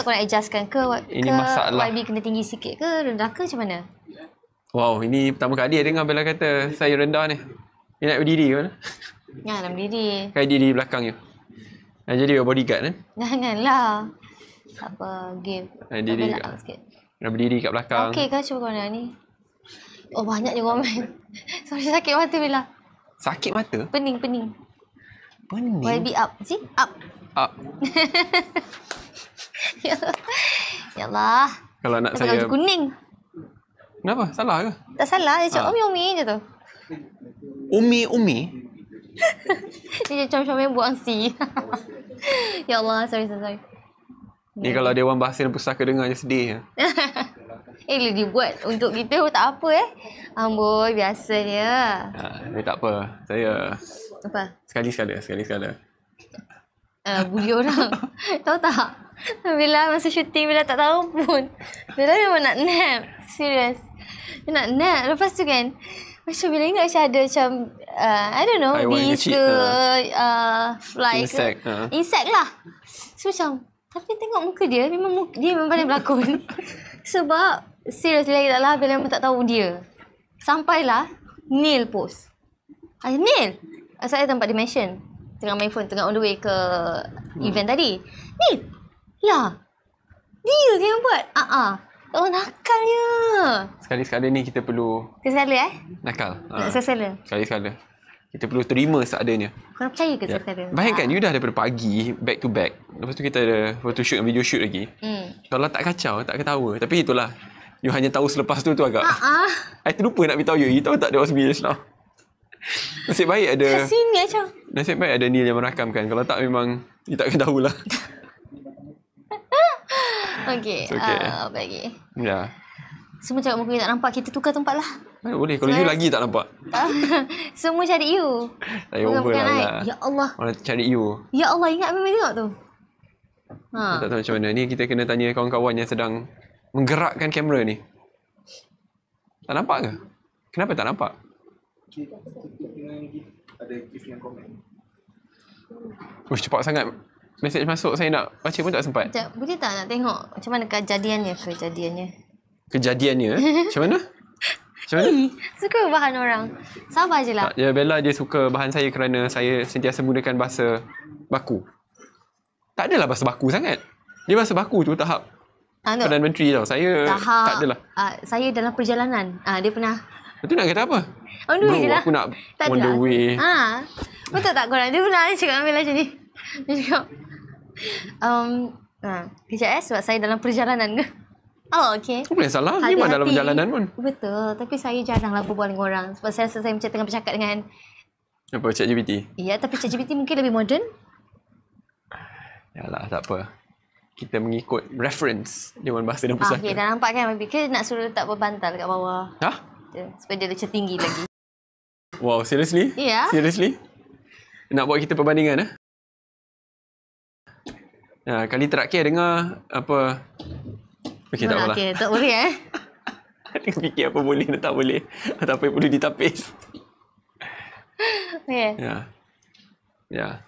tak kau nak adjustkan ke? Ini masalah. YB kena tinggi sikit ke? Rendah ke macam mana? Wow, ini pertama kali dengar Bella kata saya rendah ni. Dia nak berdiri ke mana? Janganlah berdiri. Kayak diri belakang je. Jadi bodyguard kan? Janganlah. Apa, game. Diri nak berdiri kat belakang. Okey kau cuba kau nak ni. Oh, banyak je komen. Sorry, sakit mata Bella. Sakit mata? Pening. YB up. See? Up. Up. Ya Allah. Kalau nak Tapi saya... baju kuning. Kenapa? Salah ke? Tak salah. Dia cakap Umi je tu. Umi? Dia macam yang buang si. Ya Allah. Sorry. Ni kalau Dewan Bahasa dan Pustaka dengar je sedih je. Bila dibuat untuk kita tak apa Amboi, biasa je. Dia tak apa. Saya... Apa? Sekali-sekala. Bully orang. Tahu tak? Bila masa syuting, Bila tak tahu pun. Bila memang nak nap. Serius. Dia nak nap. Lepas tu kan, macam Bila ingat macam ada macam, I don't know, bees ke, fly insect, ke. Insect lah. So macam, tapi tengok muka dia, dia memang pandai berlakon. Sebab, serius lagi tak lah, Bila memang tak tahu dia. Sampailah, Neil post. Neil! Saya tempat dia mention. Tengah main phone, tengah on the way ke event tadi. Neil! Lah! Dia yang buat. Oh, nakalnya. Sekali-sekala ni kita perlu... Sekali-sekala nakal. Sekali-sekala. Sekali-sekala. Kita perlu terima seadanya. Kau nak percaya ke sekali-sekala? Bayangkan, you dah daripada pagi, back to back. Lepas tu kita ada photoshoot dan video shoot lagi. Kalau tak kacau, tak ketawa. Tapi itulah. You hanya tahu selepas tu agak... I terlupa nak beritahu you. You tahu tak, there was me just now. Nasib baik ada... Sini macam. Nasib baik ada Neil yang merakamkan. Kalau tak memang, you tak akan tahulah. Okay. Apa lagi? Ya. Semua cakap muka you tak nampak. Kita tukar tempat lah. Boleh. Kalau you lagi tak nampak. Semua cari you. Saya over lah. Ya Allah. Orang cari you. Ya Allah, ingat memang tengok tu. Tak tahu macam mana. Ni kita kena tanya kawan-kawan yang sedang menggerakkan kamera ni. Tak nampak ke? Kenapa tak nampak? Ada gift yang komen. Cepat sangat. Mesej masuk, saya nak baca pun tak sempat. Sekejap, boleh tak nak tengok macam mana kejadiannya? Kejadiannya? Macam mana? Suka bahan orang. Sabar je lah. Tak, Bella dia suka bahan saya kerana saya sentiasa menggunakan bahasa baku. Tak adalah bahasa baku sangat. Dia bahasa baku tu tahap Perdana Menteri tau. Saya tak adalah. Saya dalam perjalanan. Dia pernah. Itu nak kata apa? On the way je lah. Aku nak on the way. Betul tak korang? Dia pernah cakap ambil macam ni. Dia cakap, kejap sebab saya dalam perjalanan ke. Oh, okay. Apa yang salah? Memang dalam perjalanan pun. Betul. Tapi saya jaranglah berbual dengan orang. Sebab saya rasa saya macam tengah bercakap dengan... Apa, ChatGPT? Ya, tapi ChatGPT mungkin lebih moden. Yalah, tak apa. Kita mengikut reference Dewan Bahasa dan Pustaka. Okay, dah nampak kan? Kita nak suruh letak berbantal kat bawah. Supaya dia macam tinggi lagi. Wow, seriously? Ya. Seriously? Nak buat kita perbandingan, kali terakhir dengar apa... Okey, tak apalah. Okey, tak boleh Tengah fikir apa boleh dan tak boleh. Atau apa yang perlu ditapis. Okey. Ya.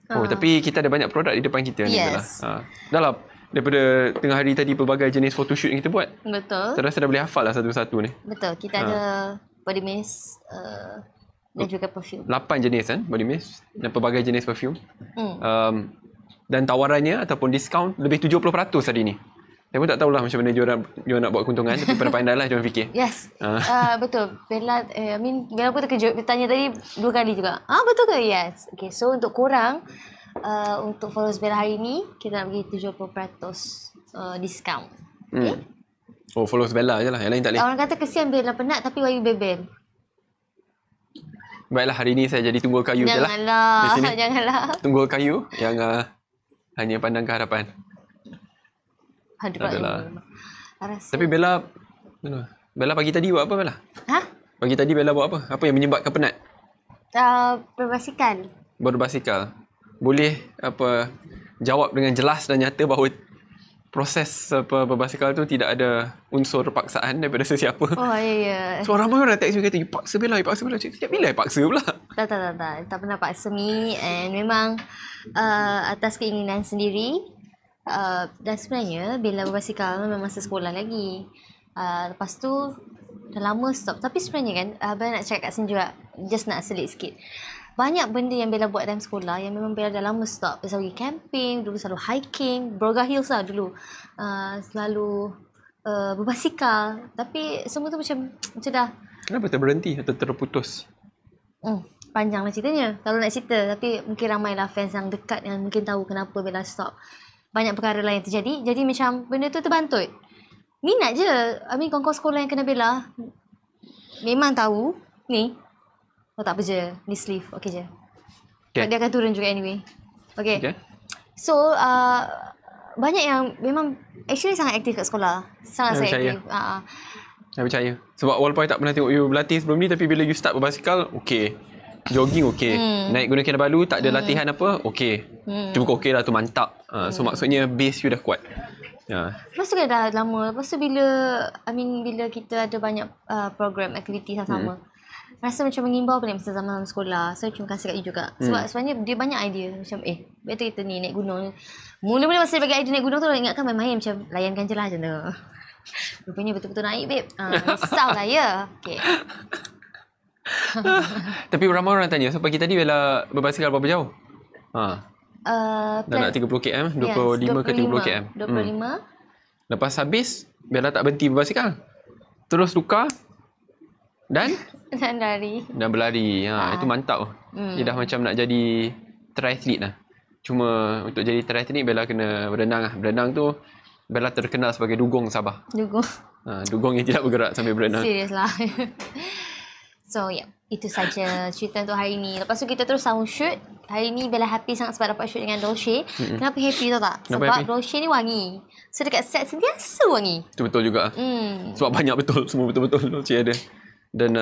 Tapi kita ada banyak produk di depan kita ni. Yes. Dah lah. Daripada tengah hari tadi pelbagai jenis photoshoot yang kita buat. Betul. Saya rasa dah boleh hafal lah satu-satu ni. Betul. Kita ada body mist dan juga perfume. 8 jenis kan body mist dan pelbagai jenis perfume. Dan tawarannya ataupun diskaun lebih 70% hari ni. Saya pun tak tahulah macam mana diorang nak buat keuntungan. Tapi pandai lah diorang fikir. Yes. Betul. Bella, Bella pun terkejut. Dia tanya tadi 2 kali juga. Betul ke? Yes. Okay, so untuk korang, untuk followers Bella hari ni, kita nak bagi 70% diskaun. Okay? Followers Bella je lah. Yang lain tak boleh. Orang kata kesian Bella penat tapi YB bebel. Baiklah, hari ni saya jadi tunggul kayu je lah. Janganlah. Tunggul kayu yang hanya pandang ke hadapan. Adalah. Tapi Bella pagi tadi buat apa Bella? Pagi tadi Bella buat apa? Apa yang menyebabkan penat? Berbasikal. Boleh jawab dengan jelas dan nyata bahawa proses berbasikal tu tidak ada unsur paksaan daripada sesiapa. Oh, ya. So ramai orang teks kata, you paksa Bella. Setiap bila I paksa pula? Tak pernah paksa me. And memang atas keinginan sendiri. Dan sebenarnya bila berbasikal memang masa sekolah lagi. Lepas tu dah lama stop. Tapi sebenarnya kan Bella nak cakap kat sini juga, just nak selit sikit. Banyak benda yang Bella buat dalam sekolah yang memang Bella dah lama stop. Bella selalu pergi camping, dulu selalu hiking, Broga Hills lah dulu. Selalu berbasikal. Tapi semua tu macam dah. Kenapa terberhenti atau terputus? Panjang lah ceritanya kalau nak cerita. Tapi mungkin ramailah fans yang dekat yang mungkin tahu kenapa Bella stop. Banyak perkara lain terjadi. Jadi macam benda tu terbantut. Minat je. Kawan-kawan sekolah yang kena Bella memang tahu ni. Tak apa je. Ni sleeve. Okay je. Okay. Dia akan turun juga anyway. Okay. So banyak yang memang actually sangat aktif kat sekolah. Sangat aktif. Saya percaya. Sebab walaupun I tak pernah tengok you berlatih sebelum ni, tapi bila you start berbasikal, okay. Jogging okay. Naik Gunung Kinabalu tak ada latihan apa, okay. Tu bukan okay lah, tu mantap. So maksudnya base you dah kuat. Lepas tu kan dah lama. Lepas tu bila kita ada banyak program aktiviti sama, rasa macam mengimbau pada masa zaman sekolah. So terima kasih kat you juga. Sebab sebenarnya dia banyak idea. Macam better kita ni naik gunung. Mula-mula masa dia bagi idea naik gunung tu, ingatkan main-main macam layankan je lah macam tu. Rupanya betul-betul naik babe. Risau lah ya. Okay. Tapi ramai orang tanya, so pagi tadi Bella berbasikal berapa jauh? Dah nak 30 km, 25 ke 30 km. 25. Lepas habis, Bella tak berhenti berbasikal. Terus tukar dan lari. Dan berlari. Itu mantap. Dia dah macam nak jadi triathlete lah. Cuma untuk jadi triathlete Bella kena berenang lah. Berenang tu Bella terkenal sebagai dugong Sabah. Dugong yang tidak bergerak sambil berenang. Serius lah. So itu saja cerita untuk hari ni. Lepas tu kita terus sound shoot. Hari ni Bella happy sangat sebab dapat shoot dengan Dolce. Kenapa happy tau tak? Sebab Dolce ni wangi. So dekat set sentiasa wangi. Itu betul juga. Sebab banyak betul. Semua betul-betul Dolce ada. Dan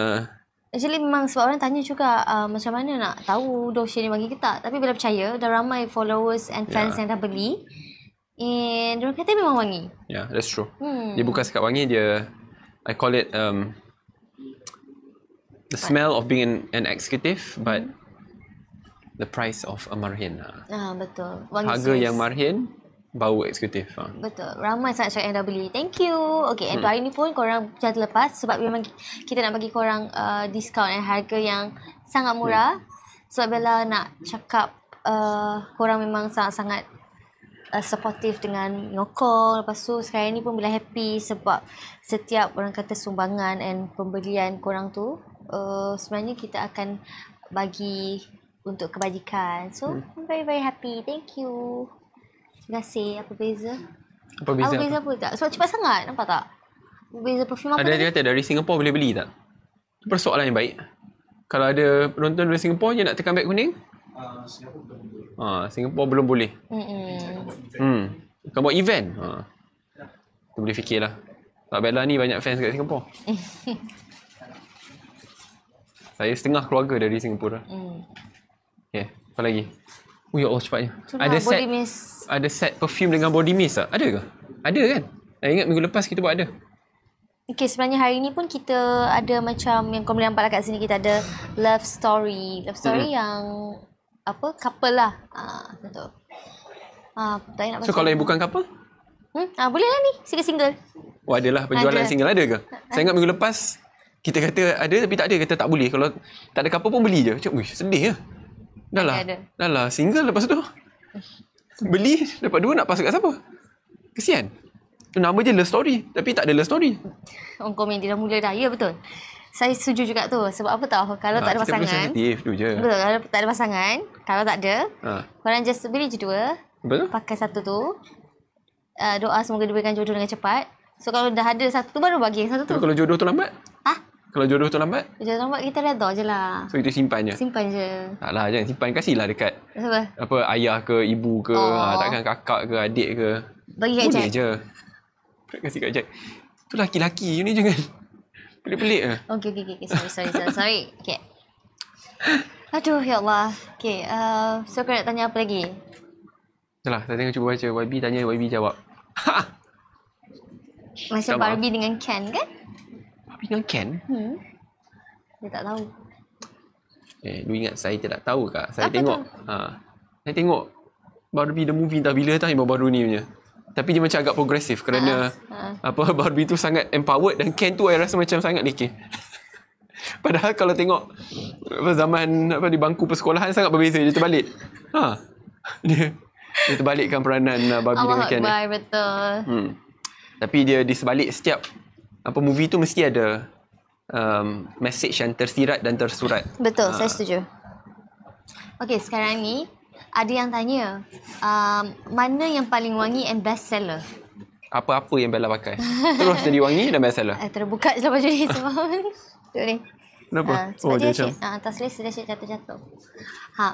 actually memang sebab orang tanya juga macam mana nak tahu Dolce ni wangi ke tak. Tapi Bella percaya dah ramai followers and fans yang dah beli. And diorang kata memang wangi. Yeah, that's true. Dia bukan sekat wangi, dia I call it the smell of being an executive, but the price of a marhin. Betul. Wangi harga serius. Yang marhin, bau eksekutif. Betul. Ramai sangat yang dah beli. Thank you. Okay, and hari ni pun korang jangan terlepas sebab memang kita nak bagi korang diskaun harga yang sangat murah. Sebab Bella nak cakap korang memang sangat-sangat supportive dengan nyokong. Lepas tu sekarang ni pun Bella happy sebab setiap orang kata sumbangan and pembelian korang tu sebenarnya kita akan bagi untuk kebajikan. So I'm very very happy. Thank you. Terima kasih. Apa beza? Apa beza apa tak? Sebab cepat sangat. Nampak tak? Beza perfume apa? Ada dia kata dari Singapore boleh beli tak? Itu persoalan yang baik. Kalau ada penonton dari Singapore je nak tekan beg kuning? Singapore belum boleh. Kau buat event. Tu boleh fikirlah. Sebab Bella ni banyak fans kat Singapore. Saya setengah keluarga dari Singapura. Okay, apa lagi? Oh ya Allah, cepatnya. Ada set perfume dengan body mist tak? Ada ke? Ada kan? Saya ingat minggu lepas kita buat ada. Okay, sebenarnya hari ni pun kita ada macam yang kau boleh nampak kat sini, kita ada love story. Love story yang apa? Couple lah. Betul. Tak nak so kalau yang bukan couple? Boleh lah ni. Single-single. Oh, adalah penjualan single ada ke? Saya ingat minggu lepas kita kata ada tapi tak ada. Kata tak boleh. Kalau tak ada couple pun beli je. Macam, sedih lah. Dah lah single lepas tu. Beli, dapat dua nak pasal kat siapa? Kesian. Nama je love story. Tapi tak ada love story. Orang komen dia dah mula dah. Ya, betul. Saya setuju juga tu. Sebab apa tahu? Kalau tak ada pasangan. Kita sensitif tu je. Betul. Kalau tak ada pasangan. Kalau tak ada. Korang just beli je dua. Betul. Pakai satu tu. Doa semoga diberikan jodoh dengan cepat. So kalau dah ada satu tu baru bagi yang satu tu. Tapi kalau jodoh tu lambat? Kalau jodoh tu lambat? Jodoh lambat kita redha je lah. So kita simpan je? Simpan je. Taklah, jangan simpan. Kasihlah dekat. Apa? Ayah ke, ibu ke. Takkan kakak ke, adik ke. Bagi kat Jack. Boleh je. Kasih kat Jack. Tu laki-laki je ni jangan. Pelik-pelik lah. Okay. Sorry. Okay. Aduh, ya Allah. Okay, so kau nak tanya apa lagi? Itulah, saya tengok cuba baca. YB tanya, YB jawab. Macam Barbie dengan Ken kan? Barbie dengan Ken? Dia tak tahu. Lu ingat saya tidak tahu kah? Saya tengok. Saya tengok Barbie the movie entah bila yang baru ni punya. Tapi dia macam agak progresif kerana Barbie tu sangat empowered dan Ken tu I rasa macam sangat lekeh. Padahal kalau tengok zaman di bangku persekolahan sangat berbeza. Dia terbalik. Dia terbalikkan peranan Barbie dengan Ken. Allah Akbar, betul. Tapi dia di sebalik setiap movie tu mesti ada message yang tersirat dan tersurat. Betul, saya setuju. Okey, sekarang ni ada yang tanya mana yang paling wangi and best seller? Apa-apa yang Bella pakai terus jadi wangi dan best seller. Terbuka je lah baju ni semua. Tu ni. Kenapa? Sebab dia macam atas list dia asyik jatuh-jatuh.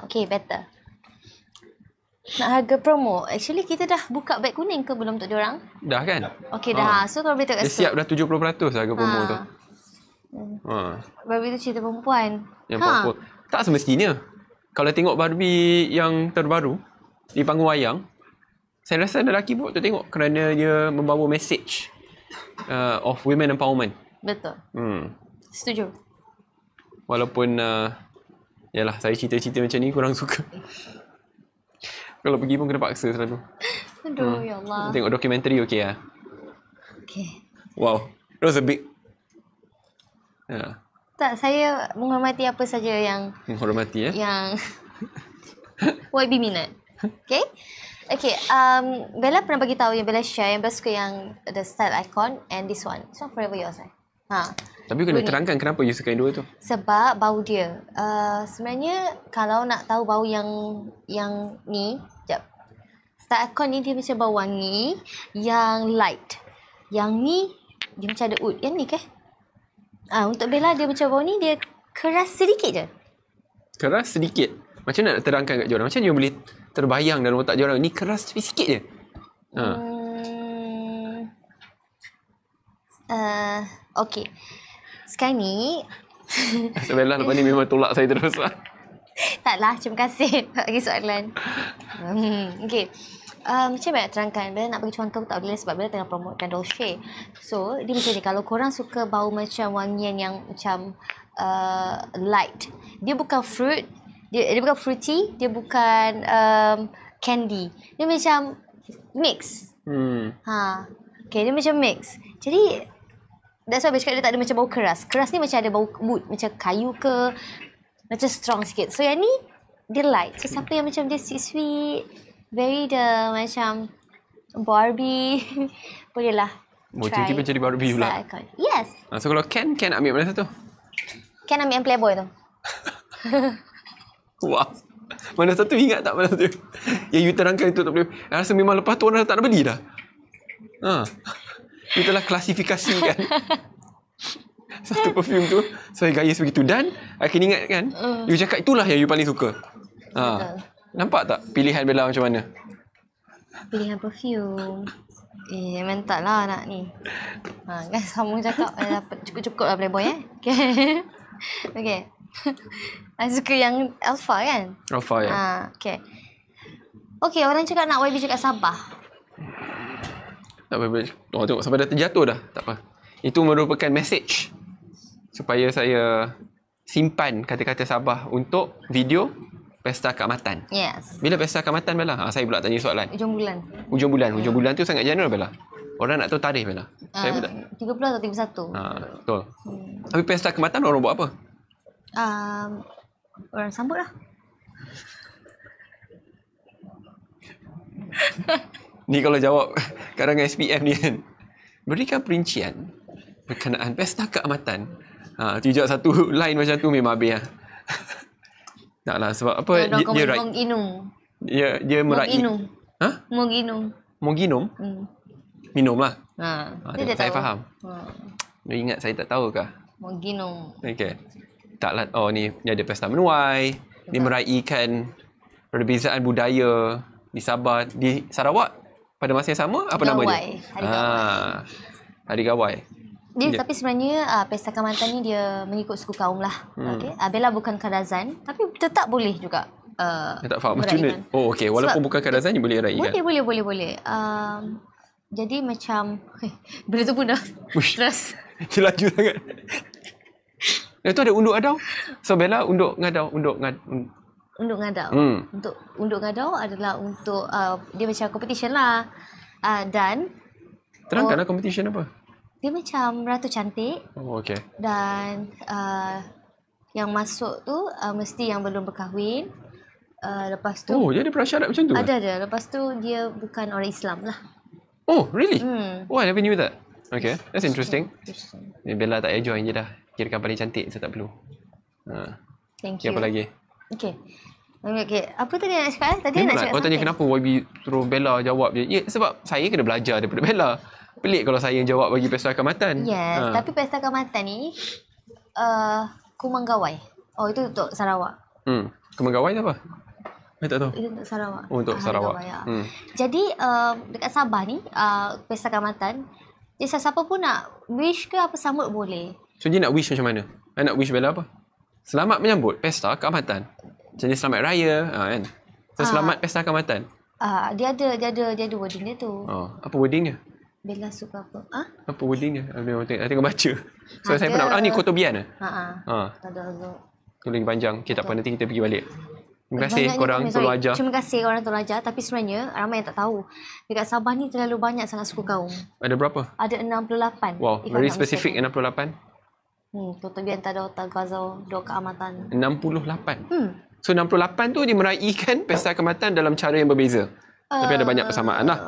Okey, better. Nak harga promo. Actually kita dah buka beg kuning ke belum untuk diorang? Dah kan? Okey dah. So kalau boleh tengok dia siap dah 70% harga promo tu. Barbie tu cerita perempuan. Yang perempuan. Tak semestinya. Kalau tengok Barbie yang terbaru di panggung wayang, saya rasa lelaki pun tu tengok kerana dia membawa message of women empowerment. Betul. Setuju. Walaupun yalah, saya cerita-cerita macam ni kurang suka. Kalau pergi pun kena paksa selalu. Aduh, ya Allah. Tengok dokumentari okey lah. Okay. Wow. That was a big... Tak, saya menghormati apa saja yang... Menghormati yang YB minat. Okay? Okay, Bella pernah bagi tahu yang Bella share yang Bella suka yang the style icon and this one. So forever yours. Tapi kena terangkan kenapa you suka yang dua tu. Sebab bau dia. Sebenarnya kalau nak tahu bau yang ni, sekejap. Style icon ni dia macam bau wangi yang light. Yang ni dia macam ada oud. Yang ni ke? Untuk Bella dia macam bau ni dia keras sedikit je. Keras sedikit? Macam nak terangkan kat diorang? Macam dia boleh terbayang dalam otak diorang ni keras tapi sikit je? Okay. Sekarang ni Bella lepas ni memang tolak saya terus lah. Taklah, terima kasih bagi soalan. Okay. Macam mana nak terangkan? Bella nak bagi contoh tak boleh sebab Bella tengah promotekan Dolce. So, dia macam ni. Kalau korang suka bau macam wangian yang macam light. Dia bukan fruit. Dia bukan fruity. Dia bukan candy. Dia macam mix. Okay, dia macam mix. Jadi, that's why Bella cakap dia tak ada macam bau keras. Keras ni macam ada bau wood. Macam kayu ke. Macam strong sikit. So, yang ni, dia light. So, siapa yang macam dia sweet-sweet. Very the macam Barbie. Bolehlah try. Tiba jadi Barbie pula. Yes. So kalau Ken ambil mana satu? Ken ambil yang Playboy tu. Wah. Mana satu ingat tak mana satu? Yang you terangkan itu tak boleh. Rasa memang lepas tu orang tak nak beli dah. Itulah klasifikasikan satu perfume tu sebagai gaya sebegitu. Dan I can ingat kan, you cakap itulah yang you paling suka. Nampak tak pilihan Bella macam mana? Pilihan perfume. Memang tak lah nak ni. Kan sama cakap dapat cukup-cukup lah Playboy Okay. Okay. I suka yang Alpha kan? Alpha ya. Okay. Okay, orang cakap nak YB cakap sabar. Tak apa. Tengok sampai dah terjatuh dah. Tak apa. Itu merupakan message supaya saya simpan kata-kata sabar untuk video Pesta Keamatan. Yes. Bila Pesta Keamatan Bella? Saya pula tanya soalan. Hujung bulan. Hujung bulan tu sangat general Bella. Orang nak tahu tarikh Bella. Saya pula 30 atau 31. Betul. Tapi Pesta Keamatan orang buat apa? Orang sambut lah. Ni kalau jawab karangan SPM ni kan. Berikan perincian berkenaan Pesta Keamatan. Tu jawab satu line macam tu memang habis lah. Taklah sebab apa dia right. Dia meraih. Moginum? Minum lah. Saya faham. Dia ingat saya tak tahu kah? Moginum. Okey. Taklah ni ada pesta menuai. Dia meraihkan perbezaan budaya di Sabah, di Sarawak pada masa yang sama apa nama dia? Hari Gawai. Dia tapi sebenarnya Pesta Keamatan ni dia mengikut suku kaum lah. Okay. Bella bukan Kadazan tapi tetap boleh juga. Tak faham macam mana. Okey, walaupun bukan Kadazan dia boleh raikan. Boleh. Jadi macam benda tu pun dah stress. Dia laju sangat. Itu ada unduk adau. So Bella unduk ngadau. unduk ngadau. Untuk unduk ngadau adalah untuk dia macam competition lah. Dan Terangkanlah competition apa? dia macam Ratu Cantik. Oh, okay. Dan yang masuk tu mesti yang belum berkahwin. Lepas tu Oh, dia ada prasyarat macam tu? Ada. Lepas tu dia bukan orang Islam lah. Oh, really? Oh, I never knew that. Okay, that's interesting. Bella tak payah join je dah. Kirakan paling cantik, saya tak perlu. Thank you. Apa lagi? Okay. Apa tadi nak cakap? Tadi nak cakap Kau tanya kenapa YB suruh Bella jawab je. Ya, sebab saya kena belajar daripada Bella. Pelik kalau saya yang jawab bagi Pesta Keamatan. Yes, tapi Pesta Keamatan ni Kumang Gawai. Oh, itu untuk Sarawak. Kumang Gawai tu apa? Saya tak tahu. Itu untuk Sarawak. Oh, untuk Sarawak. Gawai, ya. Jadi dekat Sabah ni Pesta Keamatan, jadi siapa pun nak wish ke apa sambut boleh. So dia nak wish macam mana? Dia nak wish Bella apa? Selamat menyambut Pesta Keamatan. Jadi selamat raya kan. So selamat Pesta Keamatan. Dia ada wording dia tu. Apa wording dia? Bella suka apa? Apa wording dia? I tengok baca. So saya pernah ni Kotobian Tak ada. Tu lagi panjang. Okay, tak apa, nanti kita pergi balik. Terima kasih korang tolong ajar. Terima kasih korang tolong ajar. Tapi sebenarnya ramai yang tak tahu. Dekat Sabah ni terlalu banyak sangat suku kaum. Ada berapa? Ada 68. Wow, very specific 68. Kotobian, Tadau, Tagazau, Dua Keamatan. 68. So 68 tu dia meraihkan Pesta Keamatan dalam cara yang berbeza. Tapi ada banyak persamaan lah.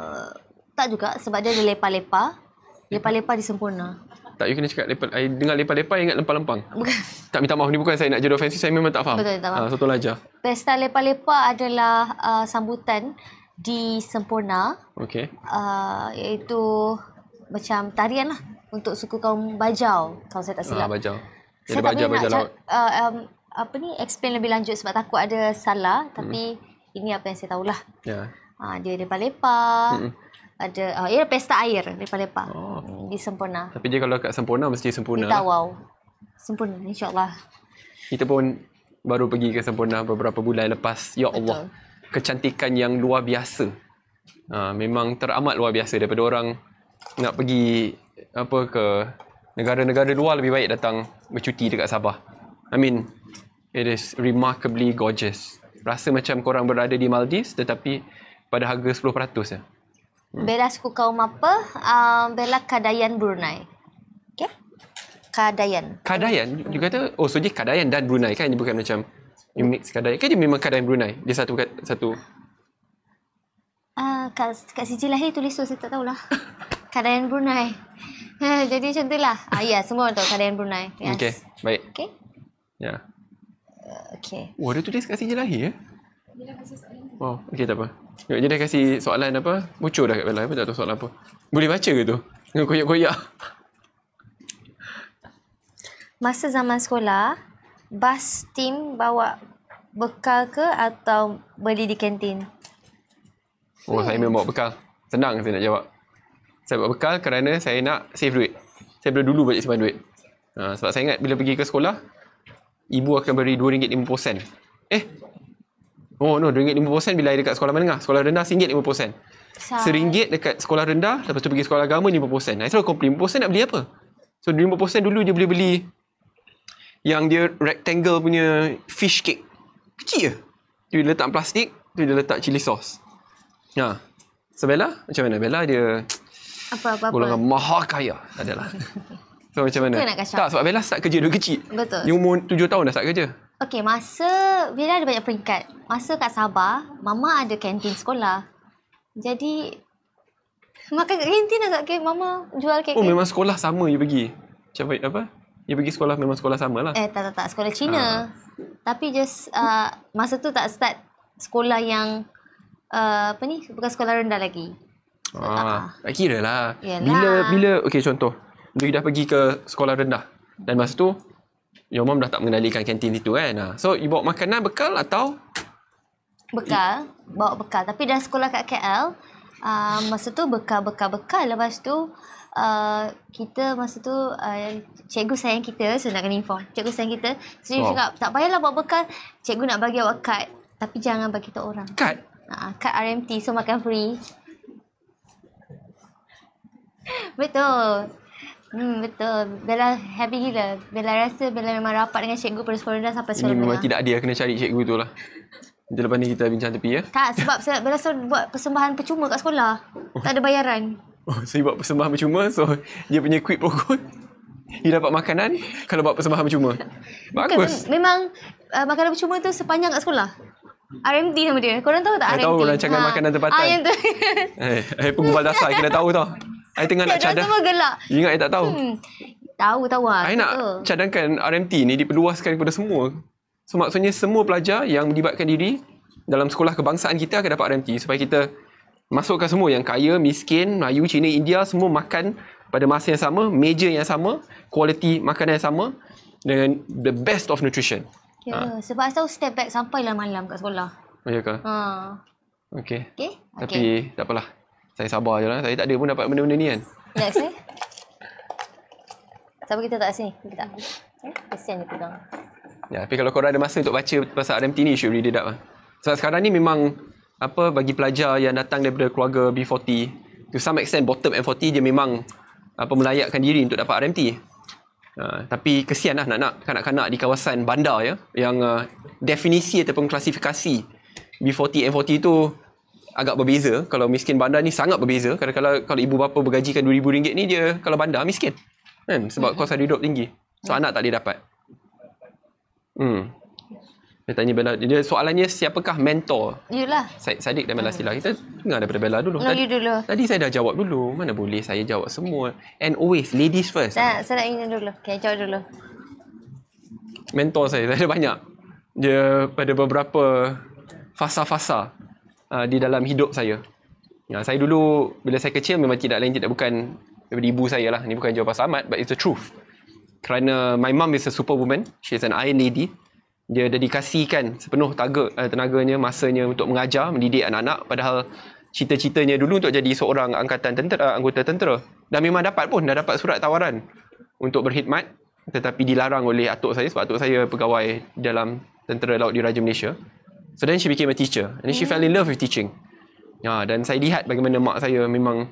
Tak juga, sebab dia ada lepa-lepa. Lepa-lepa di Sempurna. Tak, you kena cakap lepa. I dengar lepa-lepa ingat lempang-lempang. Bukan. Tak, minta maaf, ni bukan saya nak jadi ofensif. Saya memang tak faham. Betul, tak faham. So tolong ajar. Pesta lepa-lepa adalah sambutan di Sempurna. Okay. Iaitu macam tarian lah untuk suku kaum Bajau, kalau saya tak silap. Bajau. Saya tak boleh nak explain lebih lanjut sebab takut ada salah. Tapi ini apa yang saya tahulah. Ya. Dia lepa-lepa. Ada pesta air lepa-lepa di Sempurna. Tapi dia kalau kat Sempurna mesti sempurna. Kita wow. Sempurna, insya-Allah. Kita pun baru pergi ke Sempurna beberapa bulan lepas. Ya Allah. Betul. Kecantikan yang luar biasa. Memang teramat luar biasa daripada orang nak pergi ke negara-negara luar, lebih baik datang bercuti dekat Sabah. I mean, it is remarkably gorgeous. Rasa macam korang berada di Maldives tetapi pada harga 10% je. Bella suku kaum apa? Bella Kadayan Brunei. Okay? Kadayan. Kadayan? You kata, so dia Kadayan dan Brunei kan? Dia bukan macam you mix Kadayan. Kan dia memang Kadayan Brunei? Dia satu. Kat sijil lahir tulis tu, saya tak tahulah. Kadayan Brunei. Jadi macam tu lah. Ya, semua orang tahu Kadayan Brunei. Yes. Okay, baik. Okay? Ya. Okay. Oh, dia tulis kat sijil lahir Wow, okay, tak apa. Dia dah kasih soalan apa? Bocor dah kat Bella. Apa tak tahu soalan apa. Boleh baca ke tu? Dengan koyak-koyak. Masa zaman sekolah, bas tim bawa bekal ke atau beli di kantin? Saya memang bawa bekal. Senang saya nak jawab. Saya bawa bekal kerana saya nak save duit. Saya dulu baca simpan duit. Sebab saya ingat bila pergi ke sekolah, ibu akan beri RM2.50. RM2.50 bila dekat sekolah menengah. Sekolah rendah RM1.50. RM1 dekat sekolah rendah, lepas tu pergi sekolah agama RM50. Saya selalu komplain, RM50 nak beli apa? So RM50 dulu dia boleh beli yang dia rectangle punya fish cake. Kecil je. Dia letak plastik, tu dia letak chili sauce. So Bella, macam mana? Bella dia golongan maha kaya. Tak adalah. So macam mana? Tak, sebab Bella start kerja dulu kecil. Betul. Dia umur 7 tahun dah start kerja. Okey, masa Bella ada banyak peringkat. Masa kat Sabah, Mama ada kantin sekolah. Jadi makan kat kantin lah kat Mama jual kek. Oh, memang sekolah sama you pergi. Macam apa? You pergi sekolah memang sekolah sama lah. Tak. Sekolah Cina. Tapi just masa tu tak start sekolah yang bukan sekolah rendah lagi. Tak kira lah. Bila okey, contoh. Bila you dah pergi ke sekolah rendah. Dan masa tu your mom dah tak mengendalikan kantin itu kan. So you bawa makanan bekal atau? Bawa bekal. Tapi dah sekolah kat KL, masa tu bekal. Lepas tu kita masa tu cikgu sayang kita, so nak kena inform. Cikgu sayang kita. So dia cakap, tak payahlah bawa bekal. Cikgu nak bagi awak kad. Tapi jangan bagi tahu orang. Kad? Kad RMT, so makan free. Betul. Betul. Bella happy gila. Bella rasa Bella memang rapat dengan cikgu pada sekolah rendah sampai sekolah Ini memang menengah. tidak adil, kena cari cikgu tu lah. Nanti lepas ni kita bincang tepi ya. Tak, sebab Bella selalu buat persembahan percuma kat sekolah. Tak ada bayaran. Oh, saya buat persembahan percuma, so dia punya quid pro quo. Dia dapat makanan kalau buat persembahan percuma. Bagus. Memang makanan percuma tu sepanjang kat sekolah. RMT nama dia. Korang tahu tak RMT? Saya tahu rancangan makanan tempatan. Yang tu. Pengumpal dasar, saya kena tahu tau. Saya tengah nak cadang. Semua gelak. Ingat saya tak tahu. Tahu lah. Saya nak cadangkan RMT ni diperluaskan kepada semua. So maksudnya semua pelajar yang melibatkan diri dalam sekolah kebangsaan kita akan dapat RMT. Supaya kita masukkan semua yang kaya, miskin, Melayu, Cina, India, semua makan pada masa yang sama, meja yang sama, kualiti makanan yang sama dengan the best of nutrition. Ya, sebab saya tahu step back sampailah malam kat sekolah. Oh, ya ke? Okey. Tapi tak apalah. Saya sabar je lah. Saya tak ada pun dapat benda-benda ni kan. Next ni. Siapa kita tak sini? Kita tak. Kesian dia pegang. Ya, tapi kalau korang ada masa untuk baca pasal RMT ni, you should read it up lah. Sebab sekarang ni memang bagi pelajar yang datang daripada keluarga B40, to some extent bottom M40, dia memang melayakkan diri untuk dapat RMT. Tapi kesian lah nak kanak-kanak di kawasan bandar ya, yang definisi ataupun klasifikasi B40, M40 tu agak berbeza. Kalau miskin bandar ni sangat berbeza. Kadang-kadang kalau ibu bapa bergajikan RM2,000 ni, dia kalau bandar miskin. Kan? Sebab kos hidup tinggi. So anak tak boleh dapat. Dia tanya Bella, dia soalannya siapakah mentor? Yulah. Sadiq dan Bella Sila. Kita dengar daripada Bella dulu. Tadi saya dah jawab dulu. Mana boleh saya jawab semua. And always, ladies first. Saya nak ingin dulu. Okay, jawab dulu. Mentor saya ada banyak. Dia pada beberapa fasa-fasa di dalam hidup saya. Saya dulu, bila saya kecil, memang bukan daripada ibu saya lah. Ini bukan jawapan selamat, but it's the truth. Kerana my mum is a superwoman. She is an iron lady. Dia dedikasikan sepenuh tenaganya, masanya untuk mengajar, mendidik anak-anak. Padahal cita-citanya dulu untuk jadi seorang anggota tentera. Dan memang dah dapat surat tawaran untuk berkhidmat. Tetapi dilarang oleh atuk saya, sebab atuk saya pegawai dalam Tentera Laut Diraja Malaysia. So then she became a teacher. And then she fell in love with teaching. Dan saya lihat bagaimana mak saya memang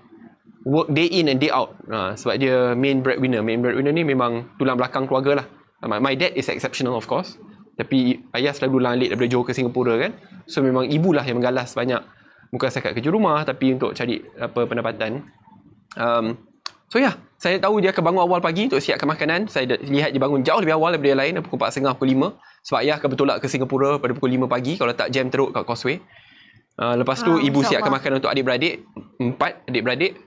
work day in and day out. Sebab dia main breadwinner. Main breadwinner ni memang tulang belakang keluarga lah. My dad is exceptional of course. Tapi ayah selalu lalik daripada Johor ke Singapura kan. So memang ibulah yang menggalas banyak. Bukan setakat kerja rumah, tapi untuk cari pendapatan. So saya tahu dia akan bangun awal pagi untuk siapkan makanan. Saya lihat dia bangun jauh lebih awal daripada yang lain. Pukul 4.30, pukul 5. Sebab ayah akan bertolak ke Singapura pada pukul 5 pagi. Kalau tak jam teruk kat Causeway. Lepas tu ibu siapkan makanan untuk adik-beradik. 4 adik-beradik.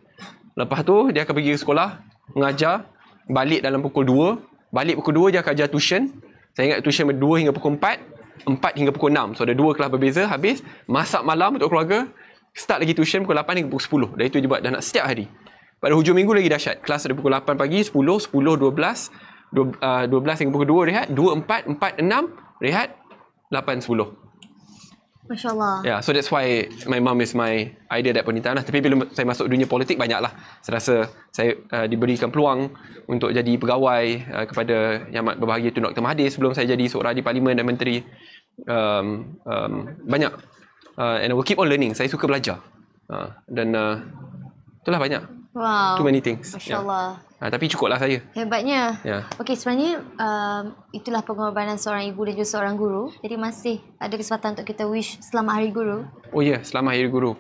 Lepas tu dia akan pergi ke sekolah, mengajar. Balik dalam pukul 2. Balik pukul 2 dia akan ajar tuition. Saya ingat tuition 2 hingga pukul 4. 4 hingga pukul 6. So ada 2 kelas berbeza. Habis masak malam untuk keluarga. Start lagi tuition pukul 8 hingga pukul 10. Dan itu dia buat dah nak setiap hari. Pada hujung minggu lagi dahsyat. Kelas ada pukul 8 pagi, 10, 12, 12 hingga pukul 2 rehat, 2, 4, 4, 6 rehat, 8, 10. Masya Allah. Yeah, so that's why my mum is my idol that point in time lah. Tapi bila saya masuk dunia politik, banyaklah. Saya rasa saya diberikan peluang untuk jadi pegawai kepada Yang Amat Berbahagia Tun Dr. Mahathir sebelum saya jadi seorang ahli parlimen dan menteri. Banyak. And I will keep on learning. Saya suka belajar. Dan itulah banyak. Wow. Too many things. Masya Allah. Tapi cukuplah saya. Hebatnya. Yeah. Okey, sebenarnya itulah pengorbanan seorang ibu dan juga seorang guru. Jadi masih ada kesempatan untuk kita wish selamat Hari Guru. Oh ya, selamat Hari Guru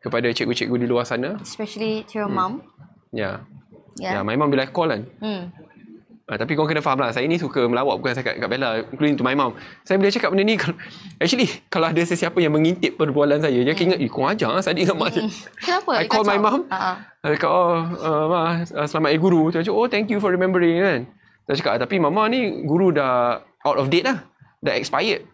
kepada cikgu-cikgu di luar sana. Especially to your mom. Ya. Yeah. Ya, my mom bila call kan. Tapi korang kena faham lah, saya ni suka melawak bukan saya kat Bella, including to my mom. Saya bila cakap benda ni, actually kalau ada sesiapa yang mengintip perbualan saya, dia akan ingat, korang ajar lah Sadiq dengan mak dia. Kenapa? I call my mom, saya cakap, Ma, selamat Hari Guru. Dia cakap, oh thank you for remembering kan. Saya cakap, tapi mama ni guru dah out of date lah. Dah expired.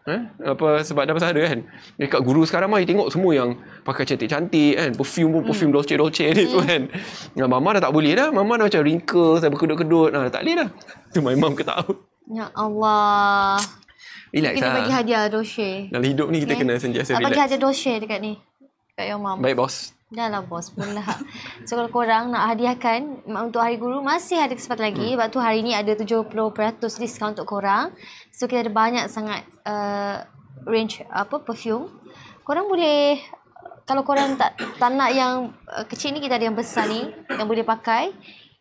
Sebab dah pasal ada kan. Dia cakap, guru sekarang mah tengok semua yang pakai cantik-cantik kan. Perfume pun perfume Dolce ni tu kan. Mama dah tak boleh dah. Mama dah macam wrinkle, saya berkedut-kedut. Tak boleh dah. Tu my mom ketahu. Ya Allah. Relax kita lah. bagi hadiah Dolce. Dalam hidup ni kita kena sentiasa relax. Bagi hadiah Dolce dekat ni. Dekat your mom. Baik bos. Dah lah bos pula. So kalau korang nak hadiahkan untuk Hari Guru, masih ada kesempatan lagi. Sebab tu hari ni ada 70% diskaun untuk korang. So kita ada banyak sangat range perfume. Korang boleh, kalau korang tak nak yang kecil ni, kita ada yang besar ni yang boleh pakai.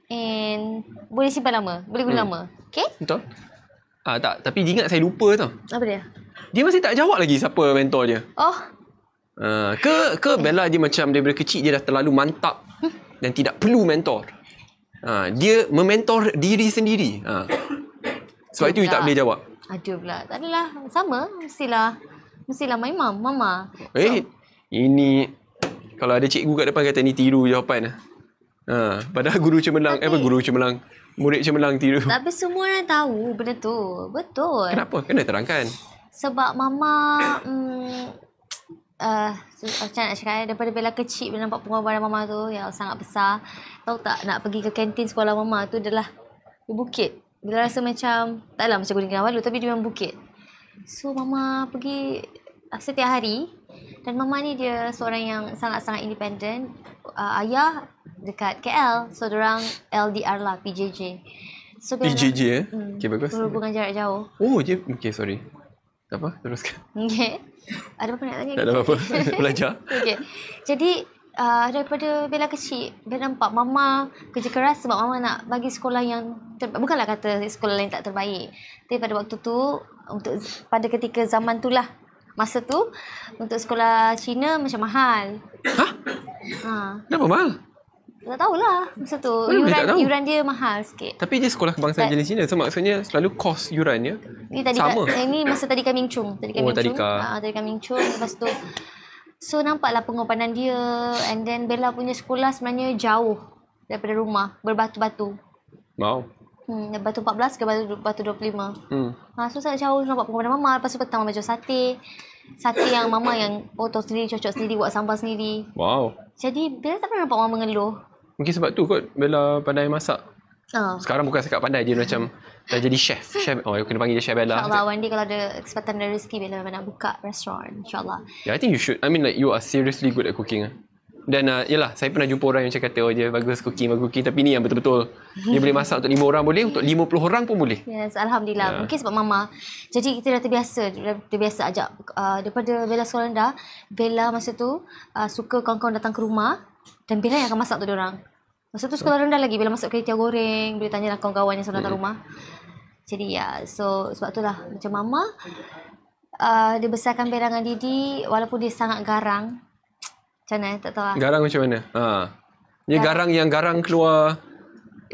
And boleh simpan lama. Boleh guna lama. Okay? Betul? Tak. Tapi dia ingat saya lupa tau. Apa dia? Dia masih tak jawab lagi siapa mentor dia. Oh. Ke Bella dia macam daripada kecil dia dah terlalu mantap dan tidak perlu mentor. Dia mementor diri sendiri. Sebab itu you tak boleh jawab. Aduh pula. Tak adalah. Sama. Mestilah my mom, mama. Ini kalau ada cikgu kat depan kata ni tiru jawapan. Padahal guru cemerlang, guru cemerlang, murid cemerlang tiru. Tapi semua orang tahu benda tu. Betul. Kenapa? Kena terangkan. Sebab mama macam nak cakap daripada Bella kecil bila nampak pengorbanan mama tu yang sangat besar. Tahu tak, nak pergi ke kantin sekolah mama tu adalah di bukit. Bila rasa macam taklah macam Gunung Kinabalu tapi dia memang bukit. So mama pergi setiap hari. Dan mama ni dia seorang yang sangat-sangat independent. Ayah dekat KL. So diorang LDR lah, PJJ. So, PJJ Okay, bagus. Berhubungan jarak jauh. Oh, je. Okay, sorry. Tak apa, teruskan. Okay. Ada apa nak tanya? Tak ada apa-apa. Belajar. Okay. Jadi, daripada Bella kecil, Bella nampak mama kerja keras sebab mama nak bagi sekolah yang bukanlah kata sekolah lain tak terbaik. Tapi pada waktu tu, pada ketika zaman tu lah, masa tu, untuk sekolah Cina macam mahal. Kenapa mahal? Tak tahulah masa tu. Yuran dia mahal sikit. Tapi dia sekolah kebangsaan jenis Cina. So maksudnya selalu kos yurannya sama. Ini masa Tadika Ming Chung. Tadika Ming Chung. Lepas tu, so nampaklah pengorbanan dia. And then Bella punya sekolah sebenarnya jauh daripada rumah. Berbatu-batu. Wow. Batu 14 ke batu 25. So sangat jauh nampak pengorbanan mama. Lepas tu petang mama jual sate. Sate yang mama yang potong sendiri, cocok sendiri, buat sambal sendiri. Wow. Jadi Bella tak pernah nampak mama mengeluh. Mungkin sebab tu kot Bella pandai masak. Sekarang bukan cakap pandai, dia macam dah jadi chef. Kena panggil dia Chef Bella. InsyaAllah one day kalau ada kesempatan dan rezeki, Bella nak buka restoran. InsyaAllah. Yeah, I think you should. I mean like you are seriously good at cooking. Dan yelah, saya pernah jumpa orang yang macam kata, dia bagus cooking. Tapi ni yang betul-betul. Dia boleh masak untuk 5 orang boleh, untuk 50 orang pun boleh. Yes, Alhamdulillah. Mungkin sebab mama. Jadi kita dah terbiasa ajak. Daripada Bella sekolah rendah, Bella masa tu suka kawan-kawan datang ke rumah. Dan Bella yang akan masak untuk diorang. Masa tu sekolah rendah lagi, Bella masak kuih goreng. Boleh tanyalah kawan-kawan yang selalu datang rumah. Jadi so sebab tu lah. Macam mama, dia besarkan Bella dengan Didi, walaupun dia sangat garang. Macam mana? Tak tahu lah. Garang macam mana? Dia garang yang garang keluar...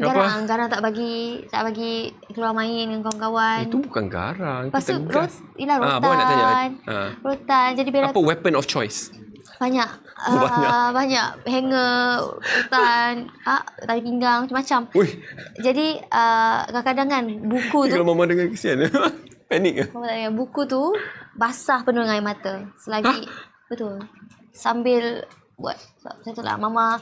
Garang tak bagi keluar main dengan kawan-kawan. Itu bukan garang. Lepas tu rotan. Bawa nak tanya. Rotan. Jadi Bella apa weapon of choice? Banyak. Banyak. Hanger, rotan, tali pinggang, macam-macam. Jadi kadang-kadang kan buku tu. Kalau mama dengar kesian. Panik ke? Buku tu basah penuh dengan air mata. Selagi betul. Sambil buat macam tu lah mama.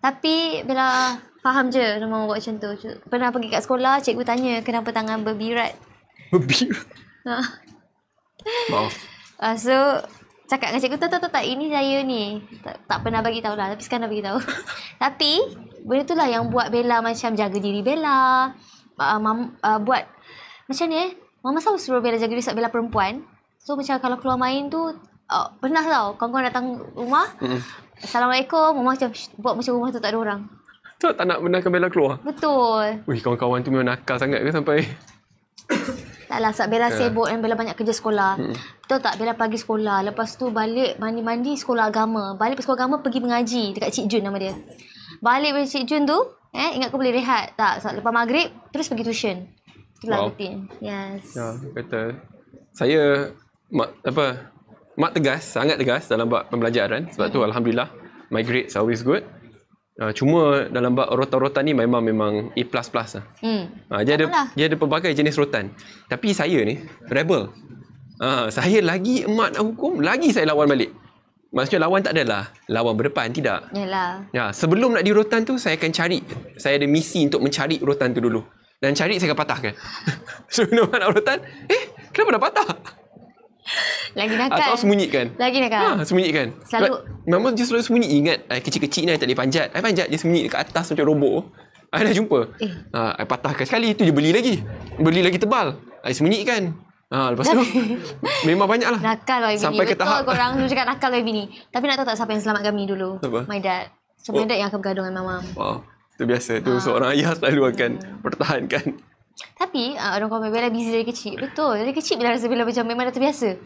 Tapi Bella faham je mama buat macam tu. Pernah pergi kat sekolah, cikgu tanya kenapa tangan berbirat. Maaf. So cakap dengan cikgu, tak ini saya ni. Tak pernah bagi tahu lah, tapi sekarang dah bagi tahu. Tapi benda tu lah yang buat Bella macam jaga diri Bella. Buat macam ni mama selalu suruh Bella jaga diri sebab Bella perempuan. So macam kalau keluar main tu, pernah tau kawan-kawan datang rumah. Assalamualaikum, mama macam buat macam rumah tu tak ada orang. Tak nak benarkan Bella keluar. Betul. Kawan-kawan tu memang nakal sangat ke sampai taklah sebab Bella sibuk dan Bella banyak kerja sekolah. Betul tak? Bella pagi sekolah, lepas tu balik mandi-mandi sekolah agama. Balik sekolah agama pergi mengaji dekat Cik Jun nama dia. Balik dari Cik Jun tu, ingat kau boleh rehat. Tak, lepas maghrib terus pergi tuition. Itulah rutin. Yes. Ya, kata saya mak tegas, sangat tegas dalam bab pembelajaran. Sebab tu alhamdulillah my grades are always good. Cuma dalam bab rotan-rotan ni memang A++ lah. Dia ada pelbagai jenis rotan. Tapi saya ni rebel. Saya lagi emak nak hukum, lagi saya lawan balik. Maksudnya lawan tak adalah lawan berdepan, tidak. Yalah. Sebelum nak di rotan tu saya akan cari. Saya ada misi untuk mencari rotan tu dulu. Dan cari saya akan patahkan. So nak rotan, kenapa dah patah? Lagi nakal. Atau sembunyikan. Lagi nakal. Sembunyikan. Selalu. Memang dia selalu sembunyi. Ingat, kecil-kecil ni I tak boleh panjat. I panjat, dia sembunyi dekat atas macam robot. I dah jumpa. I patahkan sekali. Tu dia beli lagi. Beli lagi tebal. I sembunyikan. Lepas tu, memang banyak lah. Nakal lah sampai bini. Ke tahap. Betul korang dulu cakap nakal lah bini. Tapi nak tahu tak siapa yang selamatkan bini dulu? Siapa? My dad. So, my dad yang akan bergaduh dengan mama. Itu biasa. Tu seorang ayah selalu akan pertahankan. Tapi orang komen Bella busy dari kecil. Betul. Dari kecil Bella rasa Bella macam memang dah terbiasa.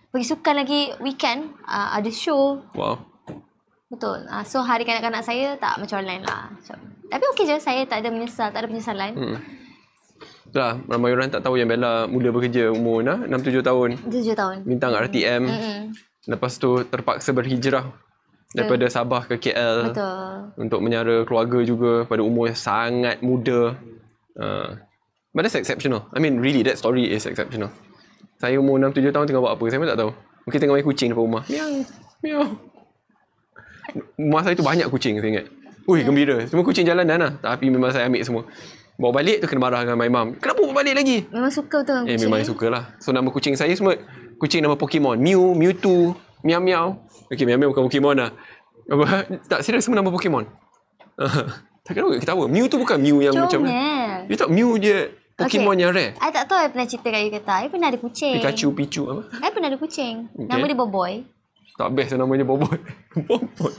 Pergi sukan lagi weekend, ada show. Wow. Betul. So hari kanak-kanak saya tak macam orang lain lah. Tapi okey je, saya tak ada menyesal, tak ada penyesalan. Itulah, ramai orang tak tahu yang Bella mula bekerja umur 6-7 tahun. 7 tahun. Bintang RTM. Lepas tu terpaksa berhijrah daripada Sabah ke KL. Betul. Untuk menyara keluarga juga pada umur yang sangat muda. But that's exceptional. I mean, really, that story is exceptional. Saya umur 6-7 tahun tengah buat apa? Saya pun tak tahu. Mungkin tengah main kucing depan rumah. Miau. Miau. Masa itu banyak kucing, saya ingat. Ui, gembira. Semua kucing jalan dah lah. Tapi memang saya ambil semua. Bawa balik tu kena marah dengan my mum. Kenapa bawa balik lagi? Memang suka betul dengan kucing. Memang suka lah. So nama kucing saya semua kucing nama Pokemon. Mew, Mewtwo, Miao Miao. Okay, Miao Miao bukan Pokemon lah. Tak, serius semua nama Pokemon. Tak kenapa ketawa. Mew tu bukan Mew yang macam mana. You tahu Mew dia Pokemon yang rare. I tak tahu I pernah cerita kat you kata. I pernah ada kucing. Pikachu, Pichu apa? I pernah ada kucing. Okay. Nama dia Boboy. Tak best namanya Boboy. Boboy.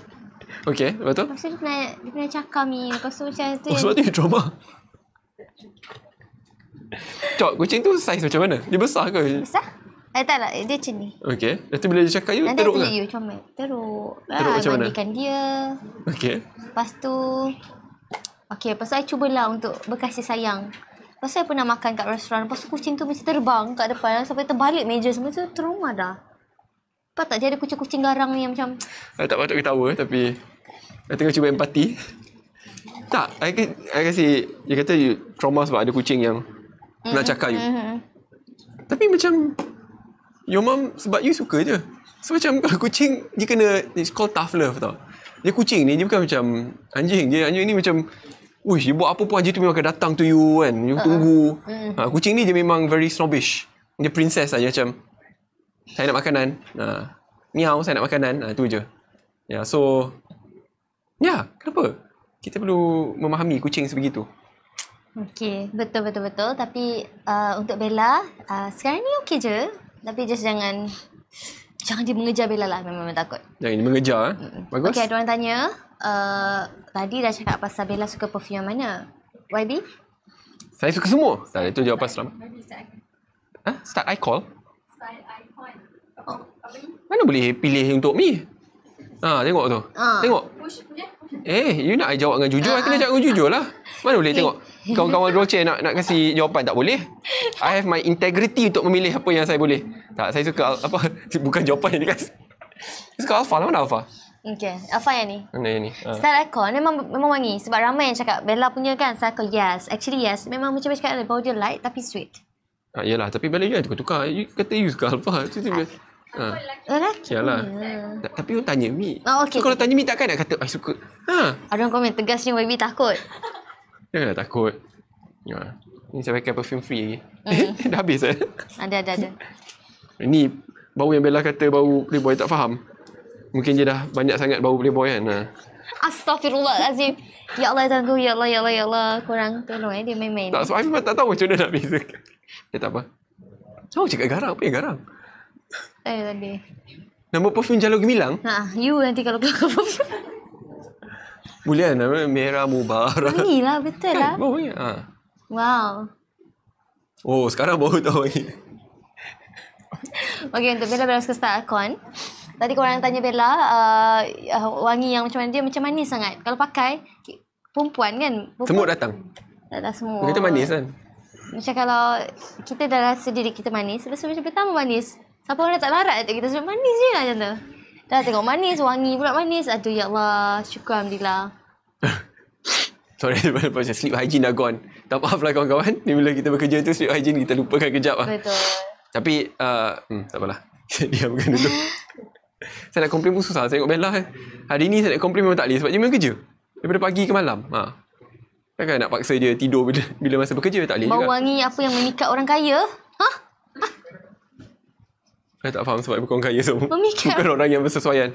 Okay, lepas tu? Lepas tu dia pernah cakap ni. Lepas tu macam tu. Sebab tu dia trauma. Cok, kucing tu saiz macam mana? Dia besar ke? Besar? Tak lah. Dia macam ni. Okay. Lepas tu bila dia cakap you, teruk ke? Nanti you comel. Teruk. Teruk macam mana? Mandikan dia. Okay. Lepas tu... Okay, lepas tu I cubalah untuk berkasih sayang. Lepas tu I pernah makan kat restoran. Lepas tu kucing tu mesti terbang kat depan. Sampai terbalik meja semua tu trauma dah. Lepas tak dia ada kucing-kucing garang ni yang macam... I tak patut ketawa tapi I tengah cuba empati. Tak, I kasi dia kata you trauma sebab ada kucing yang nak cakap you. Tapi macam your mum sebab you suka je. So macam kalau kucing dia kena, it's called tough love tau. Dia kucing ni dia bukan macam anjing. Anjing ni macam dia buat apa pun anjing tu memang akan datang to you kan. You tunggu. Kucing ni dia memang very snobbish. Dia princess saja macam saya nak makanan. Miau, saya nak makanan. Itu je. Ya, so kenapa? Kita perlu memahami kucing sebegitu. Okey, betul. Tapi untuk Bella, sekarang ni okey je. Tapi just jangan dia mengejar Bella lah. Memang takut. Jangan dia mengejar. Bagus. Okey, ada orang tanya. Tadi dah cakap pasal Bella suka perfume yang mana? YB? Saya suka semua. Tak, itu jawapan selamat. Start I call? Mana boleh pilih untuk me? Tengok tu. Tengok. You nak I jawab dengan jujur, I kena jawab dengan jujur lah. Mana boleh tengok. Kawan-kawan Roche nak kasi jawapan, tak boleh. I have my integrity untuk memilih apa yang saya boleh. Tak, saya suka apa? Bukan jawapan yang dikasih. Saya suka Alpha lah. Mana Alpha? Okay, Alpha yang ni. Mana yang ni? Style icon memang wangi. Sebab ramai yang cakap Bella punya kan style icon. Yes, actually yes. Memang macam cakap bau dia light tapi sweet. Yelah, tapi Bella you tukar-tukar. You kata you suka Alpha. Lelaki. Yalah. Tapi you tanya Mi. Okay. So, kalau tanya Mi takkan nak kata I suka. Ada orang komen tegas ni YB takut. Janganlah takut. Ni saya pakai perfume free lagi. Dah habis Ada. Ni bau yang Bella kata bau Playboy, tak faham. Mungkin dia dah banyak sangat bau Playboy kan. Astaghfirullahalazim. Ya Allah tangguh. Ya Allah. Korang tolong dia main-main. Tak, sebab I memang tak tahu macam mana nak bezakan. Tak apa. Tahu cakap garang. Apa yang garang? Tadi. Nama perfume Jalur Gemilang? You nanti kalau keluar perfume. Boleh lah nama Merah Mubarak. Wangi lah, betul lah. Bau wangi. Wow. Oh, sekarang baru tahu lagi. Okay, untuk Bella suka style icon. Tadi korang tanya Bella, wangi yang macam mana, dia macam manis sangat. Kalau pakai, perempuan kan. Semut datang. Tak semua. Kita manis kan? Macam kalau kita dah rasa diri kita manis, lepas tu macam pertama manis. Siapa orang tak larat kita sebab manis je lah macam tu. Dah tengok manis, wangi pula manis. Aduh ya Allah, syukur Alhamdulillah. Sorry, macam sleep hygiene dah gone. Tak maaf lah kawan-kawan. Ni bila kita bekerja tu sleep hygiene kita lupakan kejap lah. Betul. Tapi, tak apalah. Kita diamkan dulu. Saya nak komplain pun susah. Saya tengok Bella kan. Hari ni saya nak komplain memang tak boleh sebab dia memang kerja. Daripada pagi ke malam. Takkan nak paksa dia tidur bila masa bekerja, tak boleh juga. Bau wangi apa yang memikat orang kaya? Saya tak faham sebab bukan orang kaya semua. Memikat. Bukan orang yang bersesuaian.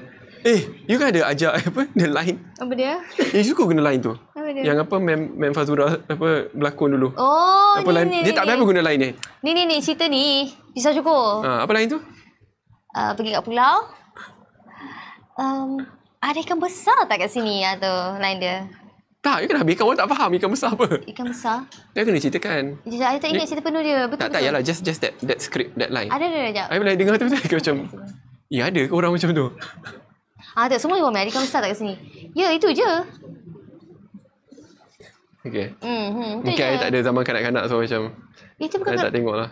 You kan ada ajak the line. Apa dia? You suka guna line tu. Apa dia? Yang apa Mem Fazura berlakon dulu. Oh, apa line? Dia tak berapa guna line ni. Ni cerita ni. Pisau cukur. Apa line tu? Pergi kat pulau. Ada ikan besar tak kat sini tu line dia. Tak, ikan habis. Kawan tak faham ikan besar apa. Ikan besar. Dia kena ceritakan. Sekejap, I tak ingat cerita penuh dia. Betul. Tak, yalah. Just that script, that line. Ada sekejap. I bila dengar tu macam, ya ada ke orang macam tu? Tak, semua komen. Ada ikan besar tak kat sini? Ya, itu je. Okay. Itu Mungkin je. I tak ada zaman kanak-kanak so macam, Itu bukan I tak tengok lah.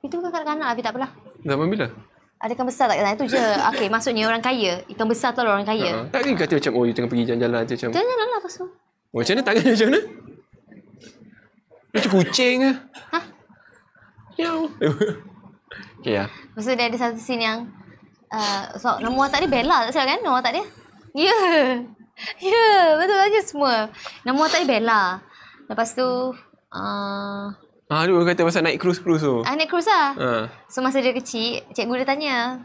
Itu bukan kanak-kanak tapi tak apalah. Zaman bila? Ada ikan besar tak kat sana? Itu je. Okey, maksudnya orang kaya. Ikan besar tu orang kaya. Tak kan kata macam, you tengah pergi jalan-jalan tu macam, Jalan lah lepas tu. macam mana tangan dia macam mana? Macam kucing lah. Hah? Miau. Okay lah. Lepas tu dia ada satu scene yang so, nama watak dia Bella tak salah kan? Nama watak dia? Ya. Ya, betul aja semua. Nama watak dia Bella. Lepas tu Dia orang kata pasal naik cruise tu. naik cruise lah. Ha. So masa dia kecil, cikgu dia tanya,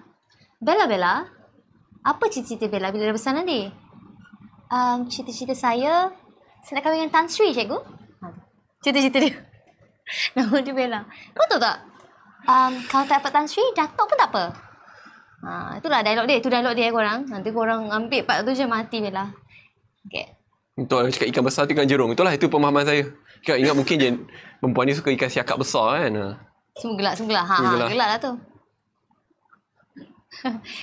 Bella, apa cita-cita Bella bila dah besar nanti? Cita-cita saya nak kahwin dengan Tan Sri, cikgu. Cita-cita dia. Nama dia Bella. Kau tahu tak? Kalau tak dapat Tan Sri, datuk pun tak apa. Itulah dialog dia. Itu dialog dia korang. Nanti korang ambil part tu je mati Bella. Okay. Betul, cakap ikan besar tu ikan jerung. Itulah, itu pemahaman saya. Cakap, ingat mungkin je perempuan ni suka ikan siakap besar kan. Semua gelak. Gelak lah tu.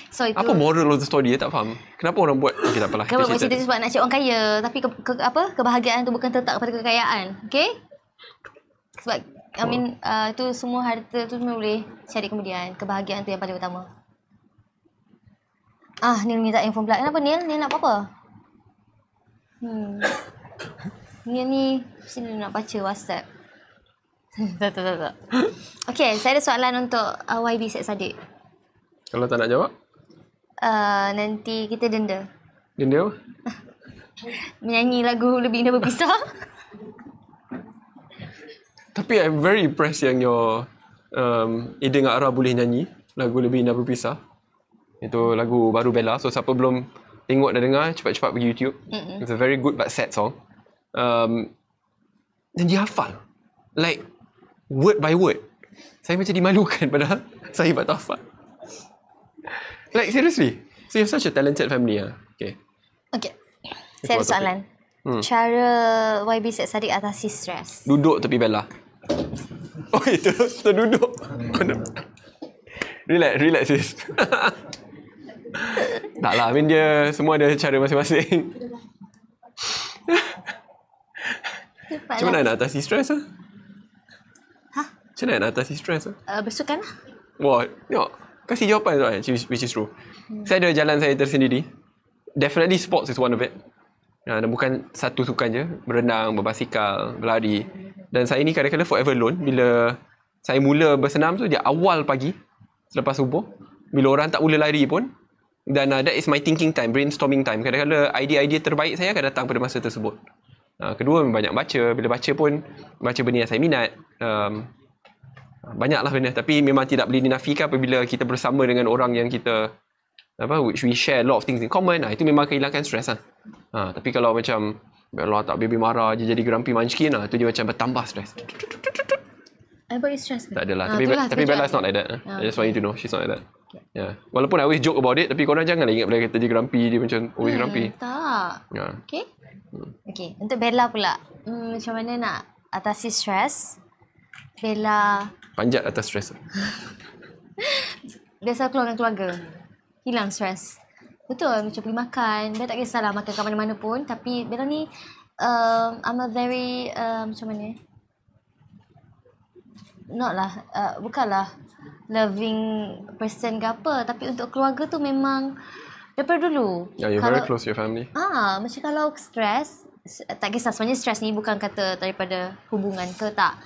So itu. Apa moral of the story? Tak faham. Kenapa orang buat? Okay, tak apalah. Kenapa buat cerita tu sebab nak cari orang kaya. Tapi kebahagiaan tu bukan terletak kepada kekayaan. Okay? Sebab I mean tu semua harta tu semua boleh cari kemudian. Kebahagiaan tu yang paling utama. Neil minta info pula. Kenapa Neil? Neil nak apa? Neil ni mesti dia nak baca WhatsApp. Tak. Okay, saya ada soalan untuk YB Syed Saddiq. Kalau tak nak jawab? Nanti kita denda. Denda apa? Menyanyi lagu Lebih Indah Berpisah. Tapi I'm very impressed yang your Ida dengan Ara boleh nyanyi lagu Lebih Indah Berpisah. Itu lagu baru Bella. So siapa belum tengok dan dengar, cepat-cepat pergi YouTube. It's a very good but sad song. Dan dia hafal. Like, word by word. Saya macam dimalukan padahal saya tak hafal. Like, seriously. So, you're such a talented family. Okay. Saya ada soalan. Cara YB Syed Saddiq atasi stres. Duduk tepi Bella. Oh, itu terduduk. Relax sis. Taklah, I mean dia semua ada cara masing-masing. Macam mana nak atasi stres lah? Macam mana nak atasi stres lah? Bersukan lah. Wah, tengok. Kasih jawapan tu, which is true. Saya ada jalan saya tersendiri. Definitely sports is one of it. Dan bukan satu sukan je. Berenang, berbasikal, berlari. Dan saya ni kadang-kadang forever alone. Bila saya mula bersenam tu, dia awal pagi. Selepas subuh. Bila orang tak mula lari pun. Dan that is my thinking time, brainstorming time. Kadang-kadang idea-idea terbaik saya akan datang pada masa tersebut. Kedua, banyak baca. Bila baca pun, baca benda yang saya minat. Banyaklah benda. Tapi memang tidak boleh dinafikan apabila kita bersama dengan orang yang kita, which we share a lot of things in common. Itu memang akan hilangkan stres lah. Tapi kalau macam, Allah tak baby marah je jadi grumpy munchkin, itu dia macam bertambah stres. About you stress ke? Tak adalah. Tapi Bella is not like that. I just want you to know, she's not like that. Yeah. Walaupun I always joke about it, tapi korang janganlah ingat bila kata dia grumpy, dia macam always grumpy. Tak. Okay. Untuk Bella pula. Macam mana nak atasi stres? Bella Panjat atas stres. biasa keluar dengan keluarga. Hilang stres. Betul, macam pergi makan. Bella tak kisahlah makan kat mana-mana pun. Tapi Bella ni I'm a very macam mana bukanlah loving person ke apa, tapi untuk keluarga tu memang daripada dulu. Yeah, you're very close to your family. Macam kalau stres, tak kisah sebenarnya stres ni bukan kata daripada hubungan ke tak,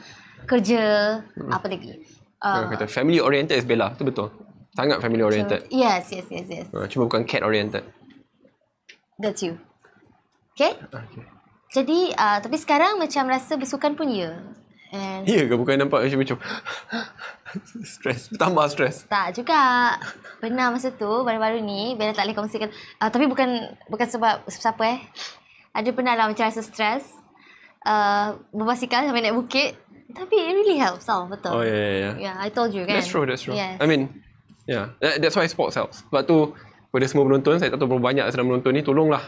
kerja, apa lagi. Kata family oriented is Bella, tu betul. Sangat family oriented. Yes. Cuma bukan cat oriented. That's you. Okay? Jadi, tapi sekarang macam rasa bersukan pun ya. Ya ke? Bukan nampak macam stres, tambah stres. Tak juga. Pernah masa tu, baru-baru ni, Bella tak boleh kongsikan. Tapi bukan sebab siapa Ada pernah lah macam rasa stres. Berbasikal sampai naik bukit. Tapi it really helps tau, betul. Oh, yeah. Yeah, I told you kan. That's true. Yes. I mean, yeah. That's why sports helps. Sebab tu, pada semua penonton, saya tak tahu berapa banyak sedang menonton ni, tolonglah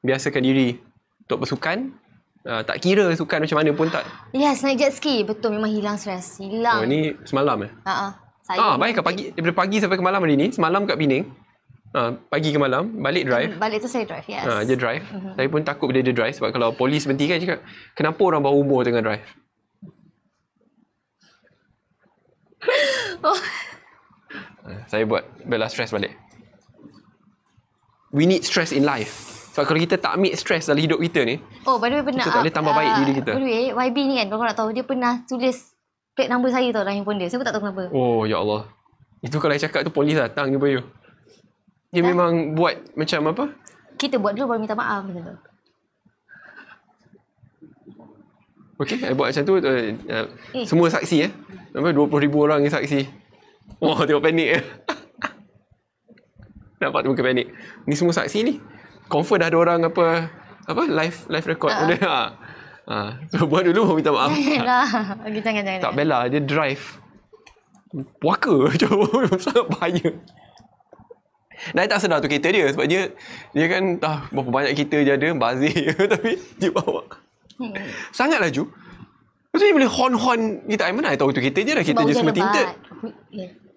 biasakan diri untuk bersukan. Tak kira sukan macam mana pun tak. Yes, naik jet ski. Betul, memang hilang stres. Hilang. Ni semalam baik pagi. Daripada pagi sampai ke malam hari ni. Semalam kat Penang. Pagi ke malam. Balik drive. Balik tu saya drive, yes. Dia drive. Saya pun takut bila dia drive. Sebab kalau polis berhenti kan cakap, kenapa orang bawah umur tengah drive? Saya buat Bella stress balik. We need stress in life. Sebab kalau kita tak ambil stress dalam hidup kita ni, by the way, pernah kita tak boleh tambah baik diri kita. By the way, YB ni kan, kalau korang nak tahu, dia pernah tulis plate number saya tau dalam handphone dia. Saya pun tak tahu kenapa. Oh, ya Allah. Itu kalau saya cakap tu polis datang jumpa you. Dia memang buat macam apa? Kita buat dulu baru minta maaf macam tu. Okey, saya buat macam tu. Semua saksi 20,000 orang yang saksi. Wah, tengok panik. Nampak tu muka panik. Ni semua saksi ni. Confirm dah ada orang live record. Buat dulu baru minta maaf. Jangan. Tak, Bella dia drive. Puaka. Sangat bahaya. Dan tak sedar tu kereta dia. Sebab dia kan berapa banyak kereta dia ada. Bazir. Tapi dia bawa. Sangat laju. Lepas tu dia boleh horn-horn kita. Mana I tahu tu kereta dia dah. Kereta dia semua tinted.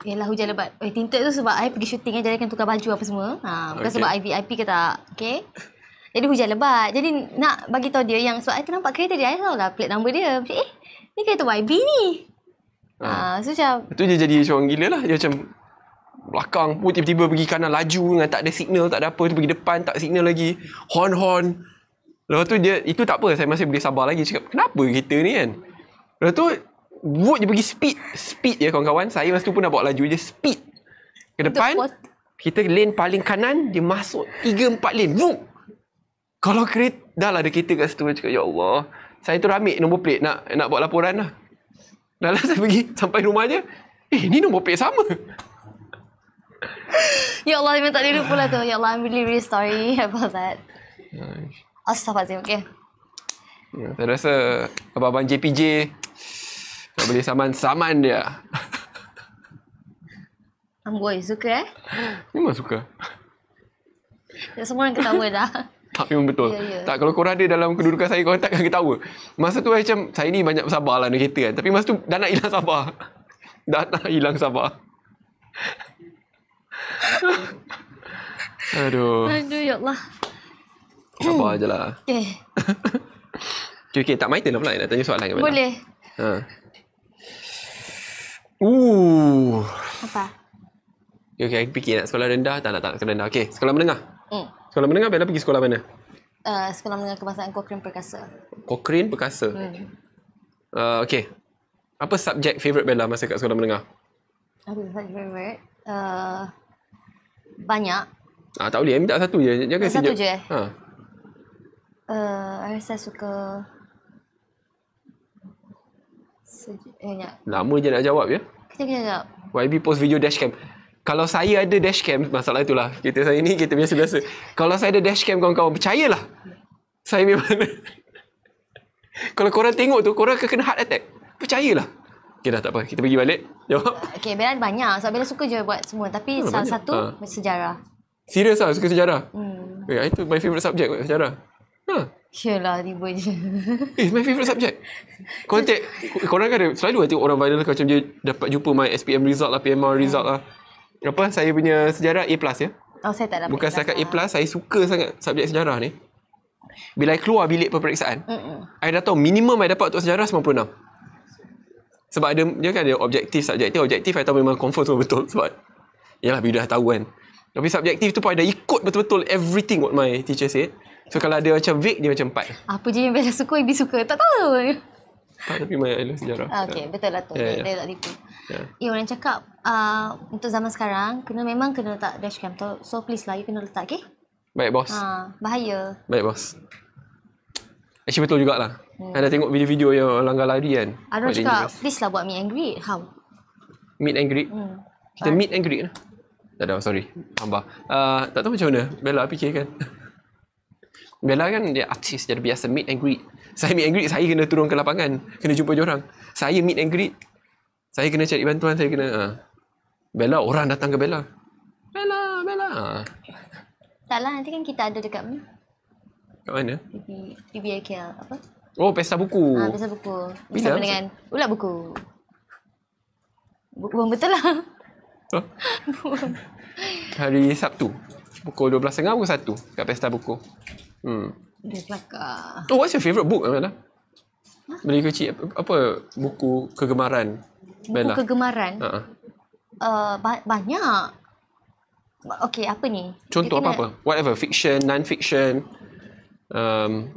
Yalah, hujan lebat. Tinted tu sebab I pergi syuting jadi kan tukar baju apa semua. Bukan sebab I VIP ke tak. Okay. Jadi hujan lebat. Jadi nak bagi tahu dia yang sebab I ternampak kereta dia. I tahu lah plate number dia. Macam ni kereta YB ni. So macam. Itu dia jadi seorang gila lah. Dia macam belakang pun tiba-tiba pergi kanan laju dengan tak ada signal, tak ada apa. Tu pergi depan tak signal lagi. Horn-horn. Lepas tu dia, itu tak apa. Saya masih boleh sabar lagi. Cakap, kenapa kereta ni kan? Lepas tu, dia pergi speed je kawan-kawan. Saya masa tu pun nak bawa laju je. Speed. Ke depan. Kita lane paling kanan. Dia masuk 3-4 lane. Vup. Kalau kereta. Dah lah ada kereta kat situ. Cakap, ya Allah. Saya tu ambil nombor plate. Nak buat laporan lah. Dah lah saya pergi. Sampai rumah je. Ni nombor plate sama. Ya Allah, memang tak boleh lupa lah tu. Ya Allah, I'm really sorry about that. Astaghfirullahaladzim, okay. Saya rasa abang-abang JPJ tak boleh saman dia. Amboi, suka Memang suka. Semua orang ketawa dah. Tak, memang betul. Yeah. Tak, kalau korang ada dalam kedudukan saya, korang takkan ketawa. Masa tu macam, saya ni banyak sabar lah naik kereta kan. Tapi masa tu dah nak hilang sabar. Aduh, ya Allah. sabar je lah. Okay, tak my turn lah pula. Nak tanya soalan ke? Boleh. Apa? Okay, fikir nak sekolah rendah. Tak nak sekolah rendah. Okay, sekolah menengah. Sekolah menengah, Bella pergi sekolah mana? Sekolah menengah kebangsaan Cochrane Perkasa. Cochrane Perkasa. Okay. Apa subjek favourite Bella masa kat sekolah menengah? Apa subjek favourite? Banyak. Tak boleh. Minta satu je. Jangan satu je? I rasa suka... Lama je nak jawab ya. Kita jawab. YB post video dashcam. Kalau saya ada dashcam, masalah itulah. Kereta saya ni kereta biasa-biasa. Kalau saya ada dashcam, kawan-kawan, percayalah. Saya memang... Kalau korang tengok tu, korang akan kena heart attack. Percayalah. Okay dah, tak apa. Kita pergi balik. Jawab. Okay, Bella banyak. Sebab Bella suka je buat semua. Tapi salah satu, sejarah. Serius lah, suka sejarah? Itu my favourite subject, sejarah. Yalah, tiba je. It's my favourite subject. Korang kan ada, selalu tengok orang viral macam dia dapat jumpa my SPM result lah, PMR result lah. Apa, saya punya sejarah A+ ya. Saya tak dapat. Bukan setakat A+, saya suka sangat subjek sejarah ni. Bila I keluar bilik peperiksaan, I dah tahu minimum I dapat untuk sejarah 96. Sebab dia kan ada objektif, subjektif. Objektif I tahu memang confirm semua betul. Sebab, yalah, bila dah tahu kan. Tapi subjektif tu pun I dah ikut betul-betul everything what my teacher said. So kalau ada macam vague, dia macam 4. Apa je yang Bella suka, Ibi suka. Tak tahu. Tapi I love sejarah. Okay, betul lah tu. Dia tak tipu. Orang cakap, untuk zaman sekarang, memang kena letak dashcam. So please lah, you kena letak, okay? Baik, bos. Bahaya. Baik, bos. Actually betul jugalah. Ada tengok video-video yang langgar lari kan. Ada orang cakap, please lah buat meet and greet. How? Meet and greet? Kita meet and greet lah. Tak ada, sorry. Hamba. Tak tahu macam mana. Bella fikirkan. Bella kan dia artis, jadi biasa meet and greet. Saya meet and greet, saya kena turun ke lapangan. Kena jumpa diorang. Saya meet and greet, saya kena cari bantuan, saya kena... Bella, orang datang ke Bella. Bella. Tak lah, nanti kan kita ada dekat mana? Kat mana? PBAKL. Apa? Oh, Pesta Buku. Pesta buku. Bila? Bersama dengan ulat buku. Buang betul lah. Oh. Hari Sabtu. Pukul 12.30 pukul 1 kat Pesta Buku. Dia kelakar. Oh, what's your favourite book, Bella? Beli kecil. Apa buku kegemaran Bella? Buku kegemaran? Banyak. Okay, apa ni? Contoh apa-apa? Whatever. Fiction, non-fiction.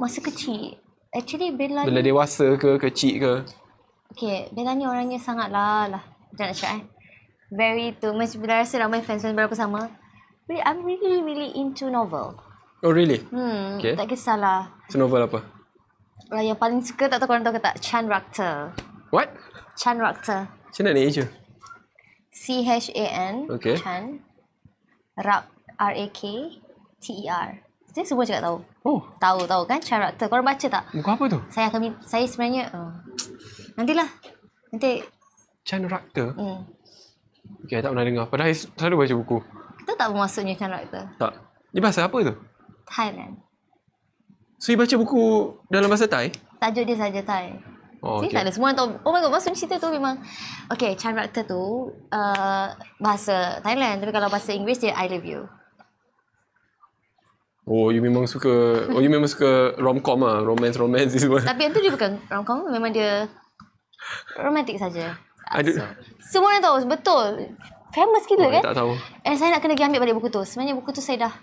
Masa kecil. Actually, Bella Bila ni... dewasa ke, kecil ke? Okay, Bella ni orangnya sangat lah. Macam nak cakap Very tu. Macam Bella rasa ramai fans berapa sama. I'm really into novel. Oh, really? Okay. Tak kisahlah. So, novel apa? Yang paling suka, tak tahu korang tahu ke tak? Chan Rakter. What? Chan Rakter. Macam mana ni je? CHAN. Okay. Chan. RAKTER. Saya semua cakap tahu. Oh. Tahu kan Chan Rakter. Korang baca tak? Buku apa tu? Saya sebenarnya nantilah. Nanti Chan Rakter. Okay, tak pernah dengar. Padahal saya selalu baca buku. Tahu tak apa maksudnya Chan Rakter? Tak. Ni bahasa apa tu? Thailand. So, you baca buku dalam bahasa Thai? Tajuk dia saja Thai. Oh, Okay. okay. Tak ada semua orang tahu. Oh my god, maksud cerita tu memang okay, Chan Rakter tu bahasa Thailand, tapi kalau bahasa Inggeris dia I love you. Oh, you memang suka rom-com lah. Romance ni semua. Tapi yang tu dia bukan rom-com, memang dia romantik saja. Ada. Semua orang tahu, betul. Famous gila kan? Tak tahu. And saya nak kena pergi ambil balik buku tu. Sebenarnya buku tu saya dah,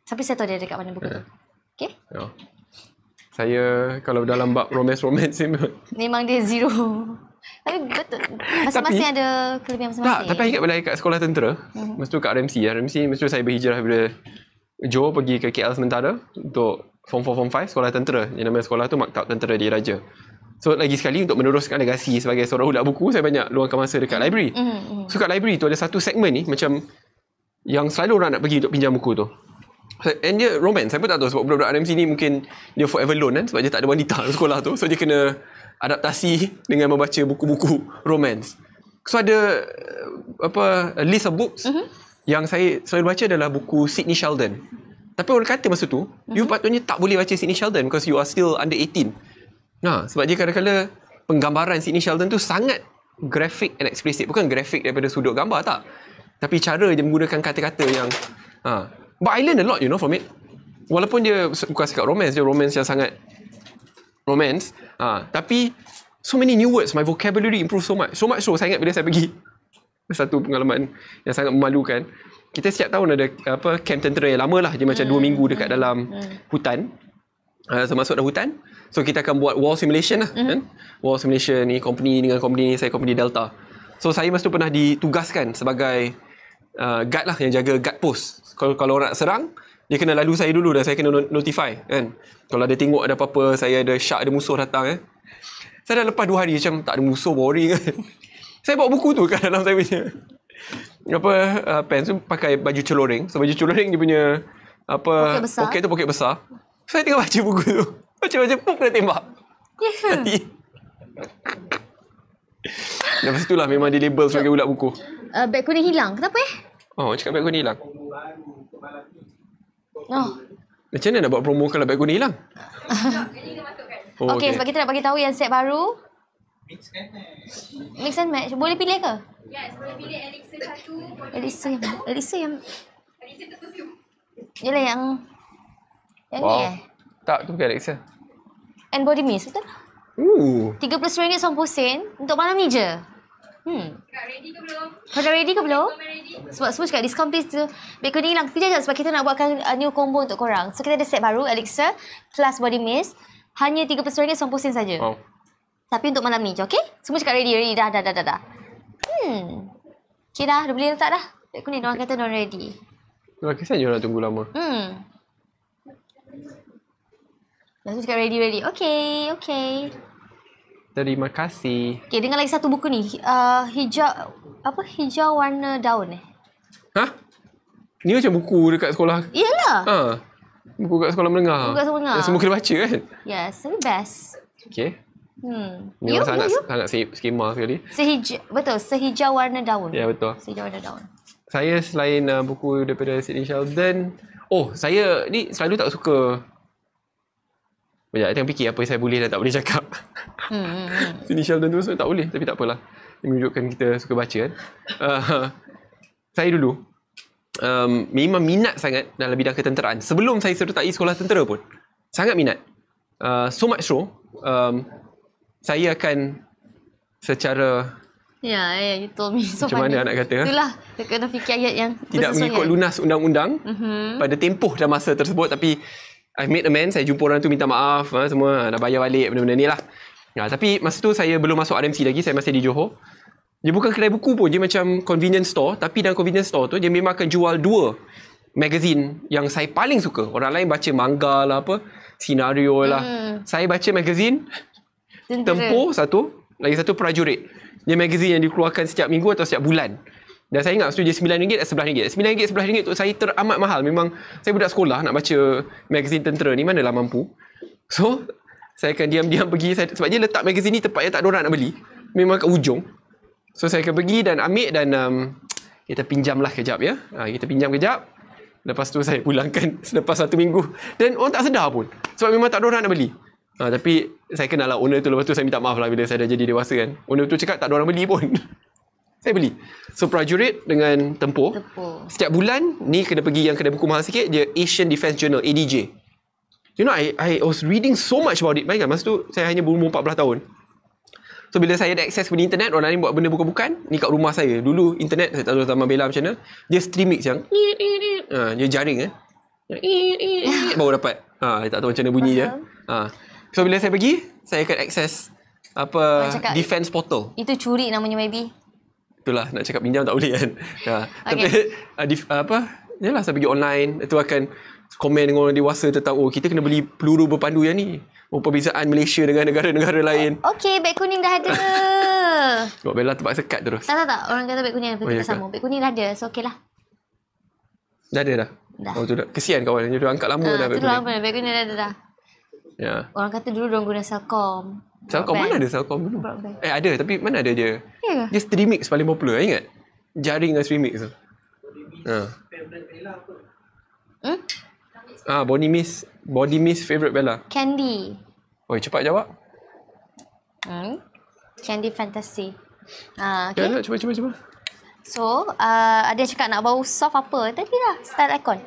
tapi saya tahu dia dekat mana buku tu. Okay? Ya. Saya kalau dalam bab romance ni memang dia zero. Tapi betul. Masing-masing ada kelebihan masing-masing. Tak, tapi I ingat bila I kat sekolah tentera, masa tu kat RMC. Masa tu saya berhijrah daripada Johor pergi ke KL sementara untuk Form 4, Form 5, sekolah tentera. Yang nama sekolah tu Maktab Tentera Diraja. So, lagi sekali untuk meneruskan legasi sebagai seorang ulat buku, saya banyak luangkan masa dekat library. So, kat library tu ada satu segmen ni, macam yang selalu orang nak pergi untuk pinjam buku tu. And dia romance. Saya pun tak tahu sebab budak-budak RMC ni mungkin dia forever alone kan, sebab dia tak ada wanita di sekolah tu. So, dia kena adaptasi dengan membaca buku-buku romance. So, ada a list of books yang saya selalu baca adalah buku Sidney Sheldon. Tapi orang kata masa tu, you patutnya tak boleh baca Sidney Sheldon because you are still under 18. Sebab dia kadang-kadang penggambaran Sidney Sheldon tu sangat graphic and explicit. Bukan graphic daripada sudut gambar, tak. Tapi cara dia menggunakan kata-kata yang... But I learn a lot, from it. Walaupun dia bukan cakap romance, dia romance yang sangat romance. Tapi so many new words, my vocabulary improve so much. So much so, saya ingat bila saya pergi satu pengalaman yang sangat memalukan. Kita setiap tahun ada camp tentera yang lama lah. Dia macam 2 minggu dekat dalam hutan. So masuk dalam hutan. So kita akan buat war simulation lah. Kan? War simulation ni, company dengan company ni, saya company Delta. So saya masa tu pernah ditugaskan sebagai guard lah, yang jaga guard post. Kalau orang nak serang, dia kena lalu saya dulu dan saya kena notify. Kan? Kalau dia tengok ada apa-apa, saya ada syak, ada musuh datang. Saya dah lepas 2 hari macam tak ada musuh, boring kan. Saya bawa buku tu kat dalam saya punya pants tu, pakai baju celoring. So baju celoring dia punya poket tu poket besar. Saya tengah baca buku tu. Baca-baca pun kena tembak. Mati. Lepas itulah memang dia label sebagai ulat buku. Beg kuning hilang. Kenapa Oh, cakap beg kuning hilang. Macam mana nak buat promo kalau beg kuning hilang? Okay, sebab kita nak bagi tahu yang set baru. Mix and match. Boleh pilih ke? Yes, boleh pilih elixir satu. Elixir yang perfume. Yelah yang ni Tak, tu bukan Alexa. And body mist, betul? RM13 90 untuk malam ni je. Kak ready ke belum? Kau dah ready ke belum? Ready? Sebab semua cakap diskaun please tu. Beg kuning hilang. Kejap sebab kita nak buatkan new combo untuk korang. So kita ada set baru elixir plus body mist. Hanya RM13 90 saja. Tapi untuk malam ni je, okay? Semua cakap ready. Dah. Okay dah boleh letak dah. Beg kuning, diorang kata diorang ready. Kesan je orang tunggu lama. Dah tu cakap ready. Okay. Terima kasih. Okay, dengar lagi satu buku ni. Hijau warna daun Ni macam buku dekat sekolah. Iyalah. Buku kat sekolah menengah. Yang semua kena baca kan? Yes, tapi best. Okay. Ni sangat skema sekali. Sehijau warna daun. Ya, betul. Sehijau warna daun. Saya selain buku daripada Sidney Sheldon, saya ni selalu tak suka Banyak tengah fikir apa yang saya boleh dan tak boleh cakap. Initial tentu so, tak boleh. Tapi tak apalah. Ini menunjukkan kita suka baca kan. Saya dulu memang minat sangat dalam bidang ketenteraan. Sebelum saya sertai sekolah tentera pun. Sangat minat. So much so, saya akan secara you told me. So macam mana nak kata? Itulah, kita kena fikir ayat yang tidak mengikut lunas undang-undang pada tempoh dan masa tersebut. Tapi I made amends. Saya jumpa orang tu minta maaf semua. Dah bayar balik benda-benda ni lah. Tapi masa tu saya belum masuk RMC lagi. Saya masih di Johor. Dia bukan kedai buku pun. Dia macam convenience store. Tapi dalam convenience store tu dia memang akan jual 2 magazine yang saya paling suka. Orang lain baca manga lah apa, senario lah. Saya baca magazine Tempoh satu, lagi satu Prajurit. Dia magazine yang dikeluarkan setiap minggu atau setiap bulan. Dan saya ingat setuju RM9 dan RM11. RM9, RM11 untuk saya teramat mahal. Memang saya budak sekolah nak baca magazine tentera ni manalah mampu. So, saya akan diam-diam pergi. Sebab dia letak magazine ni tempat yang tak ada orang nak beli. Memang kat ujung. So, saya akan pergi dan ambil dan kita pinjamlah kejap ya. Kita pinjam kejap. Lepas tu saya pulangkan selepas 1 minggu. Dan orang tak sedar pun. Sebab memang tak ada orang nak beli. Tapi saya kenal lah owner tu. Lepas tu saya minta maaf lah bila saya dah jadi dewasa kan. Owner tu cakap tak ada orang beli pun. Saya beli. So Prajurit dengan Tempoh. Setiap bulan ni kena pergi yang kedai buku mahal sikit. Dia Asian Defence Journal, ADJ. You know, I was reading so much about it. Bayangkan masa tu saya hanya berumur 14 tahun. So bila saya ada akses kepada internet, orang lain buat benda bukan-bukan, ni kat rumah saya. Dulu internet, saya tak tahu zaman Bella macam mana. Dia stream mix yang dia jaring baru dapat. Saya tak tahu macam mana bunyi dia. So bila saya pergi, saya akan akses defense portal. Itu curi namanya maybe. Itulah nak cakap pinjam tak boleh kan. Tapi yalah saya pergi online, itu akan komen dengan orang dewasa tentang kita kena beli peluru berpandu yang ni. Perbezaan Malaysia dengan negara-negara lain. Okey, beg kuning dah ada. Buat Bella terpaksa cut terus. Tak. Orang kata beg kuning kita sama. Beg kuning dah ada. So okey lah. Dah ada dah? Oh tu dah. Kesian kawan. Dia dah angkat lama dah beg kuning. Beg kuning dah ada dah. Ya. Orang kata dulu diorang guna Celcom. Celcom mana ada Celcom dulu? Ada tapi mana ada dia? Ya ke? Dia Streamix paling popular, ingat? Jaring dengan Streamix tu. Body Mist favorite Bella. Candy. Oi, cepat jawab. Candy Fantasy. Okay. Ya, cuba. So, ada yang cakap nak bau soft apa? Tadi lah, Style Icon.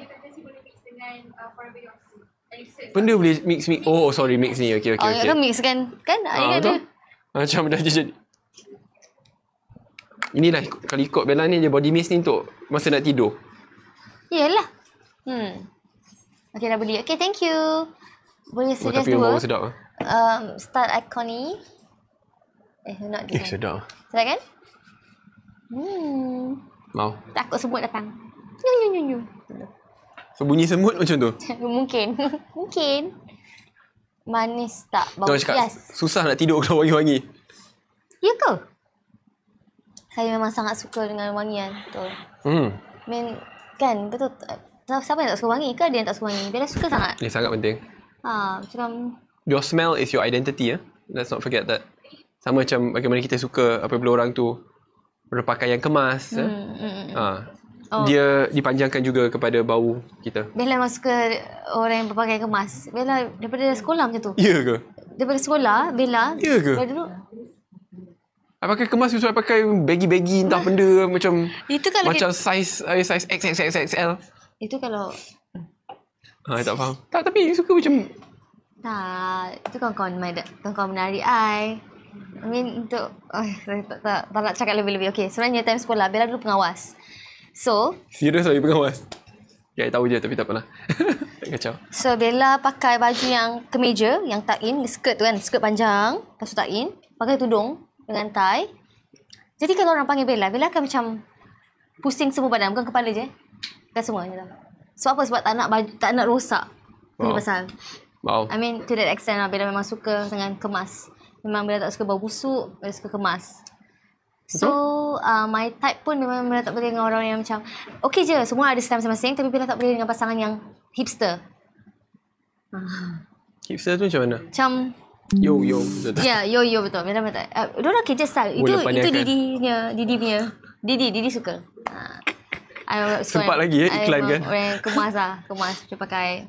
Benda boleh mix. Oh, sorry, mix ni. Okay. Kan mix kan? Kan? Ada. Macam dah jadi. Inilah, kalau ikut Bella ni, dia body mist ni untuk masa nak tidur. Yelah. Okay, dah beli. Okay, thank you. Boleh suggest tapi dua. Tapi sedap. Style Icon ni. Not this one. Sedap. Sedap kan? Mau. Takut semut datang. Nyu. So, bunyi semut macam tu? Mungkin. Manis tak? Bau yes. Susah nak tidur kalau wangi-wangi. Ya ke? Saya memang sangat suka dengan wangian. Betul. Kan, betul. Siapa yang tak suka wangi ke? Ada yang tak suka wangi? Bella suka sangat. Ini sangat penting. Macam your smell is your identity. Let's not forget that. Sama macam bagaimana kita suka apabila orang tu berpakaian kemas. Dia dipanjangkan juga kepada bau kita. Bella memang suka orang yang berpakaian kemas. Bella daripada sekolah macam tu. Ya ke? Daripada sekolah, Bella. Ya ke? Dulu. Pakai kemas sebab pakai baggy entah benda macam itu kalau macam size XXXXL. Itu kalau tak faham. Tak, tapi suka macam itu kawan-kawan menarik I mean untuk tak nak cakap lebih-lebih. Okay, sebenarnya time sekolah Bella dulu pengawas. So serius lagi pengawas. Ya, tahu je tapi tak apalah. Kacau. So Bella pakai baju yang kemeja, yang tuck in, skirt tu kan, skirt panjang, lepas tu tuck in, pakai tudung dengan tie. Jadi kalau orang panggil Bella akan macam pusing semua badan, bukan kepala je. Kan semua macam tu. Sebab apa? Sebab tak nak rosak. Ini pasal. I mean to that extent lah, Bella memang suka dengan kemas. Memang Bella tak suka bau busuk, Bella suka kemas. So my type pun memang Bella tak boleh dengan orang yang macam okay je, semua ada style masing-masing, tapi Bella tak boleh dengan pasangan yang hipster. Hipster tu macam mana? Macam yo betul. Ya, yo betul. Bella betul. Diorang kerja style. Itu Didi suka. Sempat lagi iklan kan? Orang kemas lah. Kemas. Dia pakai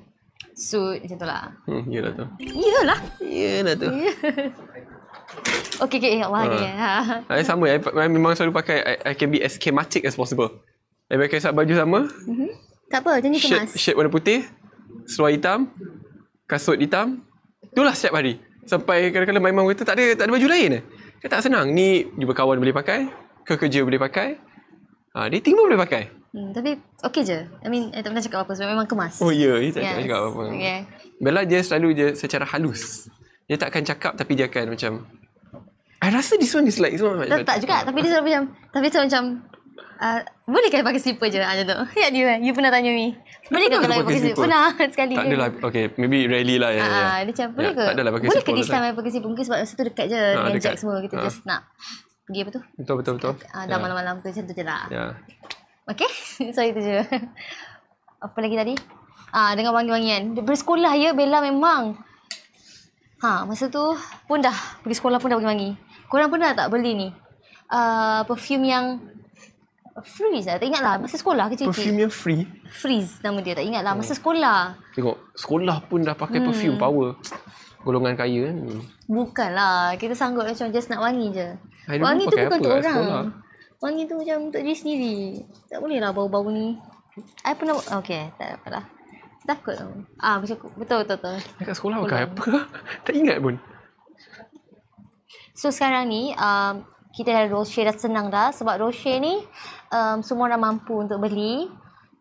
suit macam tu lah. Yelah tu. Iyalah. Yelah tu. Okay, ya Allah ni. I sama. I memang selalu pakai, I can be as schematic as possible. I pakai baju sama. Tak apa, jangan kemas. Shirt warna putih, seluar hitam, kasut hitam. Itulah setiap hari. Sampai kadang-kadang memang kata tak ada baju lain. Kata tak senang. Ni jumpa kawan boleh pakai, ke kerja boleh pakai. Dating pun boleh pakai. Tapi okey je. I mean, I tak pernah cakap apa sebab memang kemas. Oh ya, dia tak cakap apa-apa. Okay. Bella dia selalu je secara halus. Dia takkan cakap tapi dia akan macam, I rasa this one is like so much. Tak juga. Tapi dia selalu macam, boleh kan pakai slipper je? Macam tu. Ya, you pernah tanya me. Boleh ke kalau pakai slipper? Pernah sekali. Tak adalah. Okay, maybe rarely lah. Dia macam, boleh ke? Tak adalah pakai boleh slipper. ke this time I pakai slipper? Mungkin sebab masa tu dekat je dengan Jack semua. Kita just nak pergi apa tu? Betul. Dah malam-malam tu macam tu je lah. Ya. Okay? So itu je. Apa lagi tadi? Dengan wangi-wangian. Bersekolah ya, Bella memang. Masa tu pun dah pergi sekolah pun dah wangi-wangi. Korang pernah tak beli ni? Perfume yang Freeze lah. Tak ingat lah. Masa sekolah kecil-kecil. Perfume yang free. Freeze nama dia. Tak ingat lah. Masa sekolah. Tengok. Sekolah pun dah pakai perfume power. Golongan kaya kan. Bukanlah. Kita sanggup macam just nak wangi je. Wangi tu pakai bukan apa untuk kat orang. sekolah? Wangi tu macam untuk diri sendiri. Tak boleh lah bau-bau ni. I pernah... Okay. Tak apalah. Takut tau. Betul. Dekat sekolah pakai apa? Tak ingat pun. So sekarang ni... kita dah Rocher dah senang dah. Sebab Rocher ni... semua orang mampu untuk beli.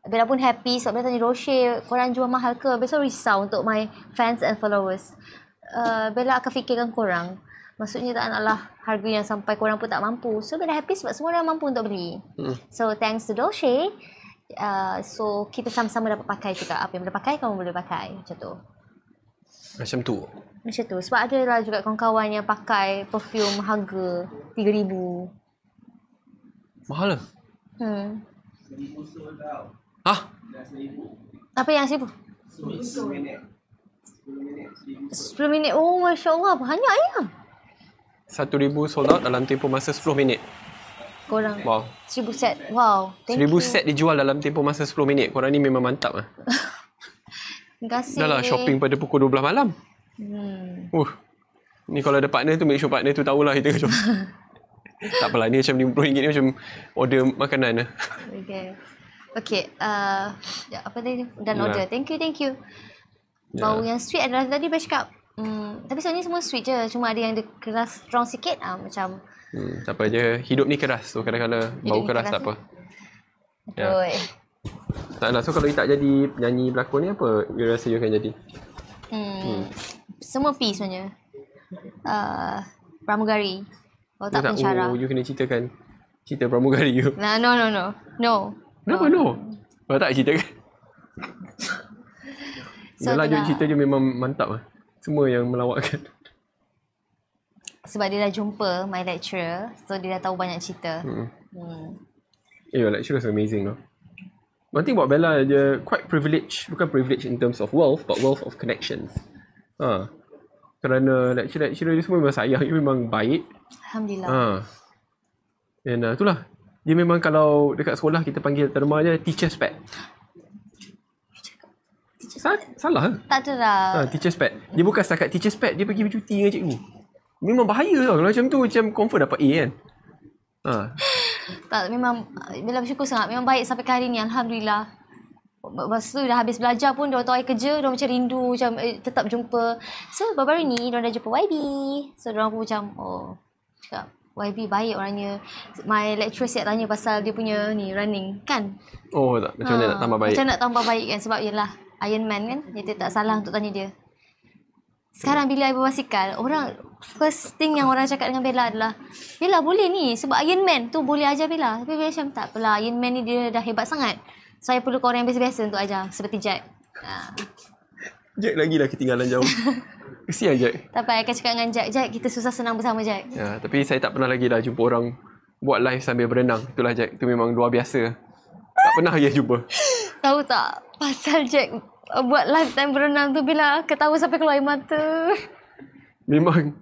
Bella pun happy sebab Bella tanya Rocher, korang jual mahal ke? Besok risau untuk my fans and followers. Bella akan fikirkan korang. Maksudnya tak naklah harga yang sampai korang pun tak mampu. So Bella happy sebab semua orang mampu untuk beli. So thanks to Rocher. So kita sama-sama dapat pakai juga. Apa yang Bella pakai, kamu boleh pakai. Macam tu. Macam tu. Sebab ada lah juga kawan-kawan yang pakai perfume harga RM3,000. Mahal lah. Apa yang RM1,000? 10 minit. Oh, Masya Allah. Banyak ya. 1,000 sold out dalam tempoh masa 10 minit. Korang. Wow. 1,000 set. Wow. 1,000 set dijual dalam tempoh masa 10 minit. Korang ni memang mantap lah. Terima kasih. Dah lah shopping pada pukul 12 malam. Ni kalau ada partner tu, make sure partner tu tahulah kita macam tak apalah, ni macam RM50 ni macam order makanan lah. Okay. Apa tadi? Dan order. Thank you. Bau yang sweet adalah tadi Bella cakap. Tapi sebenarnya semua sweet je. Cuma ada yang dia keras strong sikit. Macam tak apa je. Hidup ni keras. So kadang-kadang bau keras tak apa. Betul. Taklah. So kalau you tak jadi penyanyi pelakon ni, apa you rasa you akan jadi? Semua P sebenarnya. Pramugari. Kalau tak pencara. You kena ceritakan cerita pramugari you. No. Kenapa no? Kalau tak ceritakan. Yalah, you cerita je memang mantap lah. Semua yang melawakkan. Sebab dia dah jumpa my lecturer. So dia dah tahu banyak cerita. Your lecturer is amazing though. One thing about Bella, dia quite privileged. Bukan privilege in terms of wealth, but wealth of connections. Kerana lecturer dia semua memang sayang. Dia memang baik. Alhamdulillah. Dan itulah. Dia memang kalau dekat sekolah kita panggil terma dia teacher's pet. Salah ke? Tak ada lah. Teacher's pet. Dia bukan setakat teacher's pet, dia pergi bercuti dengan cikgu. Memang bahaya tau. Kalau macam tu, macam confirm dapat A kan. Tak, memang Bella bersyukur sangat. Memang baik sampai ke hari ni. Alhamdulillah. Lepas tu dah habis belajar pun, diorang tahu I kerja, diorang macam rindu, macam tetap jumpa. So, baru-baru ni, diorang dah jumpa YB. So, diorang pun macam, cakap, YB baik orangnya. My lecturer siap tanya pasal dia punya ni, running, kan? Tak. Macam mana nak tambah baik? Macam nak tambah baik kan, sebab yelah, Iron Man kan, dia tak salah untuk tanya dia. Sekarang bila I berbasikal, orang, first thing yang orang cakap dengan Bella adalah, Bella boleh ni, sebab Iron Man tu boleh ajar Bella. Tapi Bella macam, tak apalah, Iron Man ni dia dah hebat sangat. Saya perlu orang yang biasa-biasa untuk ajar. Seperti Jack. Jack lagi lah ketinggalan jauh. Kesian Jack. Tak apa, I akan cakap dengan Jack. Jack, kita susah senang bersama Jack. Tapi saya tak pernah lagi dah jumpa orang buat live sambil berenang. Itulah Jack. Itu memang luar biasa. Tak pernah lagi jumpa. Tahu tak? Pasal Jack buat live time berenang tu, bila ketawa sampai keluar air mata. Memang.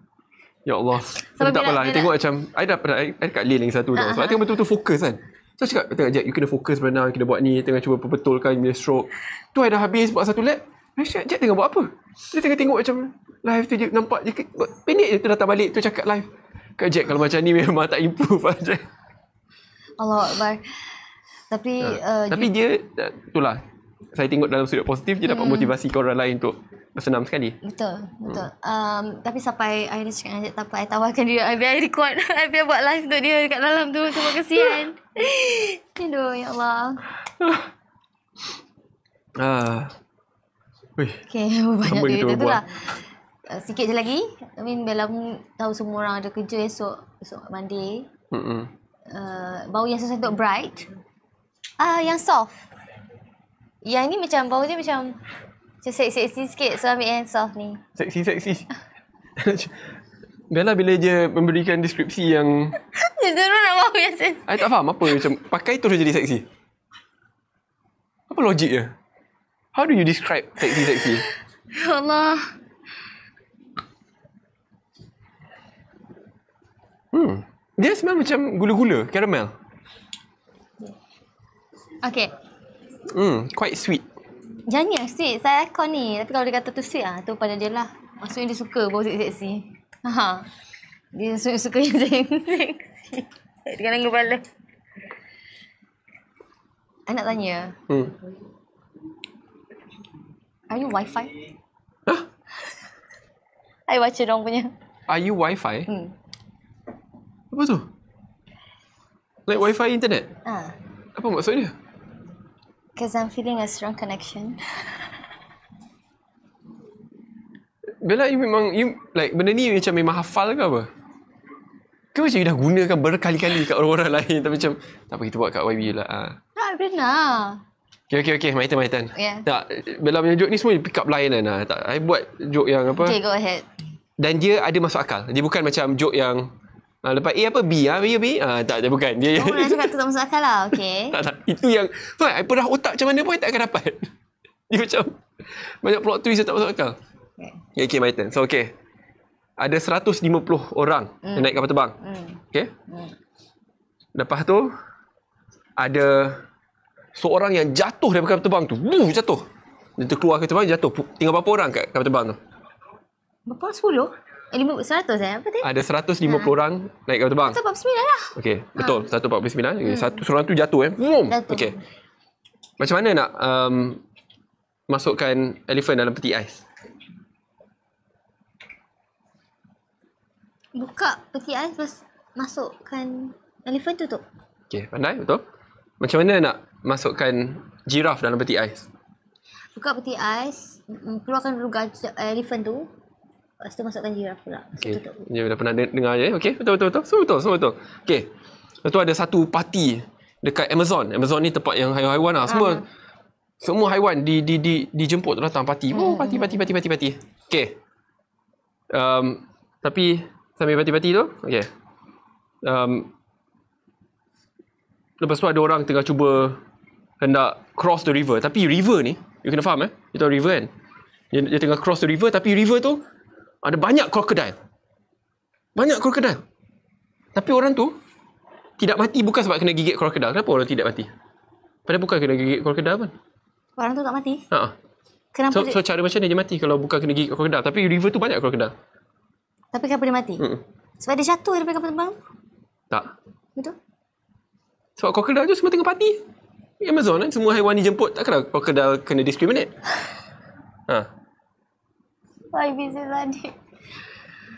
Ya Allah. Tapi tak apalah. I tengok macam, I dekat lane yang satu tau. So I tengok betul-betul fokus kan. So I cakap, tengok Jack, you kena fokus berenang, kena buat ni, tengah cuba perbetulkan bila stroke. Tu I dah habis buat satu lap. Jack tengah buat apa? Dia tengah tengok macam live tu je. Nampak je. Pendek je tu datang balik tu cakap live. Kak Jack kalau macam ni memang tak improve lah Jack. Allah Akbar. Tapi Tapi dia itulah. Saya tengok dalam sudut positif dia dapat motivasi ke orang lain untuk bersenam sekali. Betul. Tapi sampai I cakap dengan Jack, tak apa, I tawarkan dia. I biar record. I biar buat live untuk dia dekat dalam tu. Semua kesian. Aduh, ya Allah. Okay, banyak duit tu lah. Sikit je lagi. I mean, Bella pun tahu semua orang ada kerja esok Monday. Bau yang sesuai untuk bright. Yang soft. Yang ni macam bau dia macam seksi sikit. So ambil yang soft ni. Seksi. Bella bila je memberikan deskripsi yang dia terus nak bau yang seksi. I tak faham apa macam pakai terus jadi seksi. Apa logik dia? How do you describe seksi? Ya Allah. Dia smell macam gula-gula, caramel. Okay. Quite sweet. Jangan yang sweet. Saya ikon ni. Tapi kalau dia kata tu sweet tu pada dia lah. Maksudnya dia suka bau seksi. Dia suka yang seksi. Dengan kepala. I nak tanya. Are you Wi-Fi? Hah? I baca diorang punya. Are you Wi-Fi? Apa tu? Like Wi-Fi internet? Apa maksudnya? Because I'm feeling a strong connection. Bella, like benda ni macam memang hafal ke apa? Ke macam you dah gunakan berkali-kali kat orang-orang lain tapi macam tak apa kita buat kat YB lah. Tak pernah. Okay. My turn. Yeah. Tak, Bella punya joke ni semua pick up line kan. Tak, I buat joke yang apa. Okay, go ahead. Dan dia ada masuk akal. Dia bukan macam joke yang lepas A apa B B. Tak, dia bukan. Dia nak cakap tu tak masuk akal lah. Okay. tak. Itu yang I perah otak macam mana pun I tak akan dapat. Dia macam banyak plot twist yang tak masuk akal. Okay, my turn. So, okay. Ada 150 orang yang naik kapal terbang. Okay. Lepas tu, ada seorang yang jatuh dari kapal terbang tu. Jatuh. Dia terkeluar kapal terbang, jatuh. Tinggal berapa orang kat kapal terbang tu? Berapa? 10? 100 Apa tadi? Ada 150 orang naik kapal terbang. 149 lah. Okay, betul. 149. Okay. Satu seorang tu jatuh. Jatuh. Okay. Macam mana nak masukkan elephant dalam peti ais? Buka peti ais, masukkan elephant tu. Okay, pandai, betul. Macam mana nak masukkan giraffe dalam peti ais? Buka peti ais, keluarkan dulu elephant tu. Lepas tu masukkan giraffe pula. Okay. Dia dah pernah dengar je. Okay, betul. Semua betul. Okay. Lepas tu ada satu parti dekat Amazon. Amazon ni tempat yang haiwan-haiwan lah. Semua haiwan dijemput datang parti. Parti. Okay. Tapi sambil parti-parti tu, okay. Lepas tu ada orang tengah cuba hendak cross the river. Tapi river ni, you kena faham you tahu river kan? Dia tengah cross the river, tapi river tu ada banyak krokodil. Tapi orang tu tidak mati bukan sebab kena gigit krokodil. Kenapa orang tidak mati? Padahal bukan kena gigit krokodil pun. Orang tu tak mati? Kenapa so cara macam ni dia mati kalau bukan kena gigit krokodil? Tapi river tu banyak krokodil. Tapi kenapa dia mati? Sebab dia jatuh daripada kapal terbang? Tak. Betul? Sebab krokodil tu semua tengah parti. Amazon kan, semua haiwan dijemput. Takkanlah krokodil kena discriminate. Why busy tadi?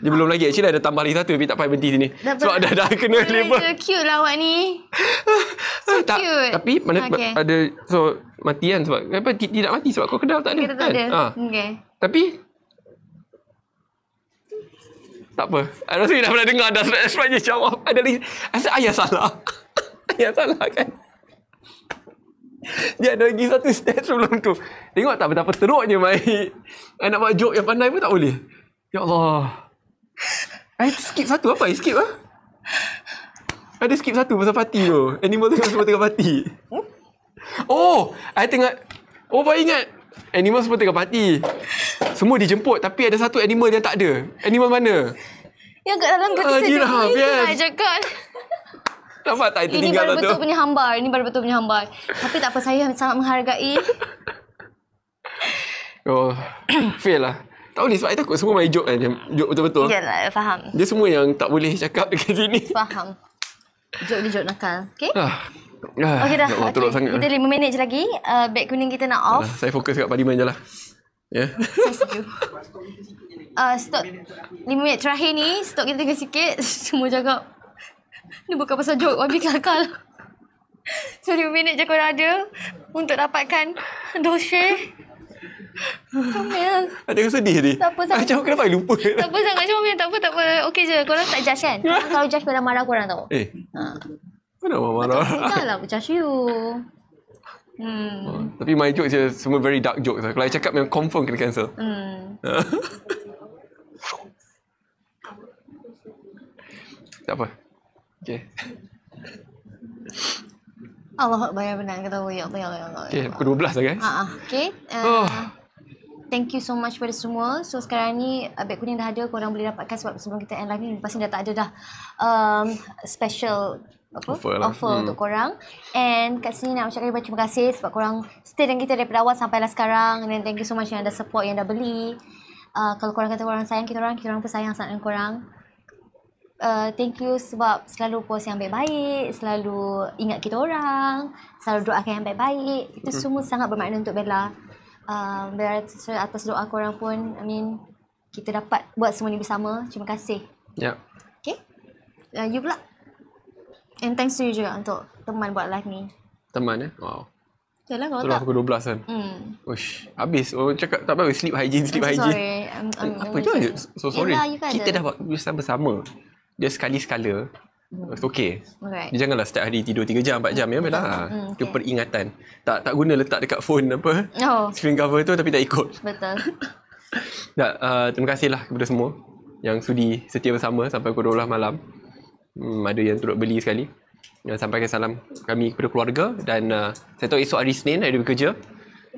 Dia belum lagi. Actually ada tambah lagi satu tapi tak payah berhenti sini. Sebab dah kena label. Cute lah awak ni. So cute. Tapi mana ada mati kan sebab tidak mati sebab krokodil tak ada. Kita tak ada. Okay. Tapi tak apa. Rasa dah pernah dengar dah sebenarnya jawab. Ada lagi. Rasa ayah salah. Ayah salah kan. Dia ada lagi satu step sebelum tu. Tengok tak betapa teruknya Mai. Nak buat joke yang pandai pun tak boleh. Ya Allah. Skip satu apa? Skip lah. Ada skip satu pasal parti tu. Animal semua tengah parti. Baru ingat. Animal semua tengah parti. Semua dijemput tapi ada satu animal yang tak ada. Animal mana? Yang kat dalam kereta giraffe, yes. Nak cakap. Nampak tak itu Ini tinggal baru tu? betul punya hambar. Tapi tak apa, saya sangat menghargai. Oh, fail lah. Tak boleh sebab I takut semua main joke kan. Joke betul-betul. Yalah, faham. Dia semua yang tak boleh cakap dekat sini. Faham. Joke dia joke nakal. Okay? Okey dah. Allah, teruk sangat. Kita 5 minit je lagi. Beg kuning kita nak off. Saya fokus kat parlimen je lah. Ya. Saya setuju. Stok 5 minit terakhir ni, stok kita tinggal sikit. Semua cakap, ni bukan pasal joke, Wabi kelakar. So 5 minit je korang ada untuk dapatkan doshe. Comel. Ada yang sedih ni. Tak apa sangat. Macam kenapa I lupa? Tak apa sangat comel, tak apa. Okey je, korang tak judge kan? Kalau judge korang marah korang tau. Mana marah? Tak lah, aku judge you. Tapi my jokes je semua very dark jokes. Kalau I cakap memang confirm kena cancel. Tak apa. Okay. Allah bayar benar kata ya Allah. Okay, pukul 12 lah guys. Okay. Thank you so much pada semua. So sekarang ni beg kuning dah ada, korang boleh dapatkan sebab sebelum kita end live ni lepas ni dah tak ada dah special offer untuk korang. And kat sini nak ucapkan terima kasih sebab korang stay dengan kita daripada awal sampai lah sekarang. And then thank you so much yang ada support, yang dah beli. Kalau korang kata korang sayang kita orang pun sayang sangat dengan korang. Thank you sebab selalu post yang baik-baik, selalu ingat kita orang, selalu doakan yang baik-baik. Itu semua sangat bermakna untuk Bella. Atas doa korang pun, kita dapat buat semua ni bersama. Terima kasih. Ya. Okay. You pula. And thanks to you juga untuk teman buat live ni. Teman Wow. Yalah kalau Itulah tak. pukul 12 kan. Uish, habis. Oh cakap tak apa, sleep hygiene. Sorry. Apa itu aja? So sorry. Yelah, you kan Kita ada. dah buat bersama. Dia sekali-sekala. It's okay. Alright. Dia janganlah setiap hari tidur 3 jam, 4 jam ya Bella. Itu okay. peringatan. Tak guna letak dekat phone apa. Screen cover tu tapi tak ikut. Betul. Terima kasihlah kepada semua yang sudi setia bersama sampai pukul 12 malam. Ada yang turut beli sekali. Sampaikan salam kami kepada keluarga dan saya tahu esok hari Isnin ada bekerja.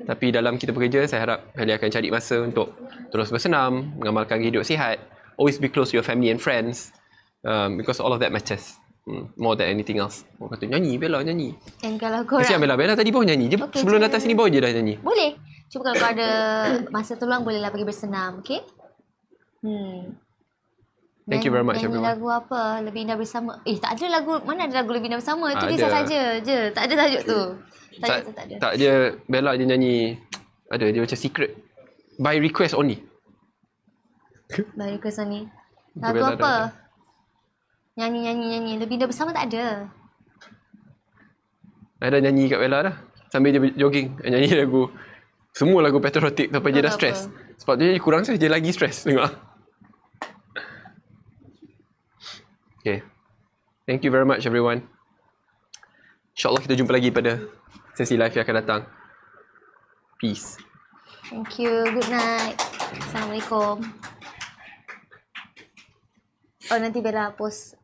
Tapi dalam kita bekerja, saya harap kalian akan cari masa untuk terus bersenam, mengamalkan hidup sihat. Always be close to your family and friends. Because all of that matters. More than anything else. Orang kata, nyanyi Bella, nyanyi. And kalau korang Kesian Bella tadi baru nyanyi. Dia Okay, sebelum je. datang sini baru je dah nyanyi. boleh. Cuba kalau kau ada masa tu luang, bolehlah pergi bersenam. Okay? Thank you very much nyanyi everyone. lagu apa? Lebih Indah Bersama. Tak ada lagu. Mana ada lagu Lebih Indah Bersama? Itu Ada. kisah saja je. Tak ada tajuk tu. Tajuk tu tak ada. Tak dia Bella dia nyanyi. Ada dia macam secret. By request only. Baru ke ni. Itu Lagu Bella apa? dah Nyanyi. Lebih Indah Bersama tak ada. I dah nyanyi kat Bella dah. Sambil dia jogging. I nyanyi lagu. Semua lagu patriotic sampai dia dah Apa? stress. Sebab dia kurang stress, dia lagi stress. Tengok. Okay. Thank you very much everyone. InsyaAllah kita jumpa lagi pada sesi live yang akan datang. Peace. Thank you. Good night. Assalamualaikum. Oh, nanti Bella post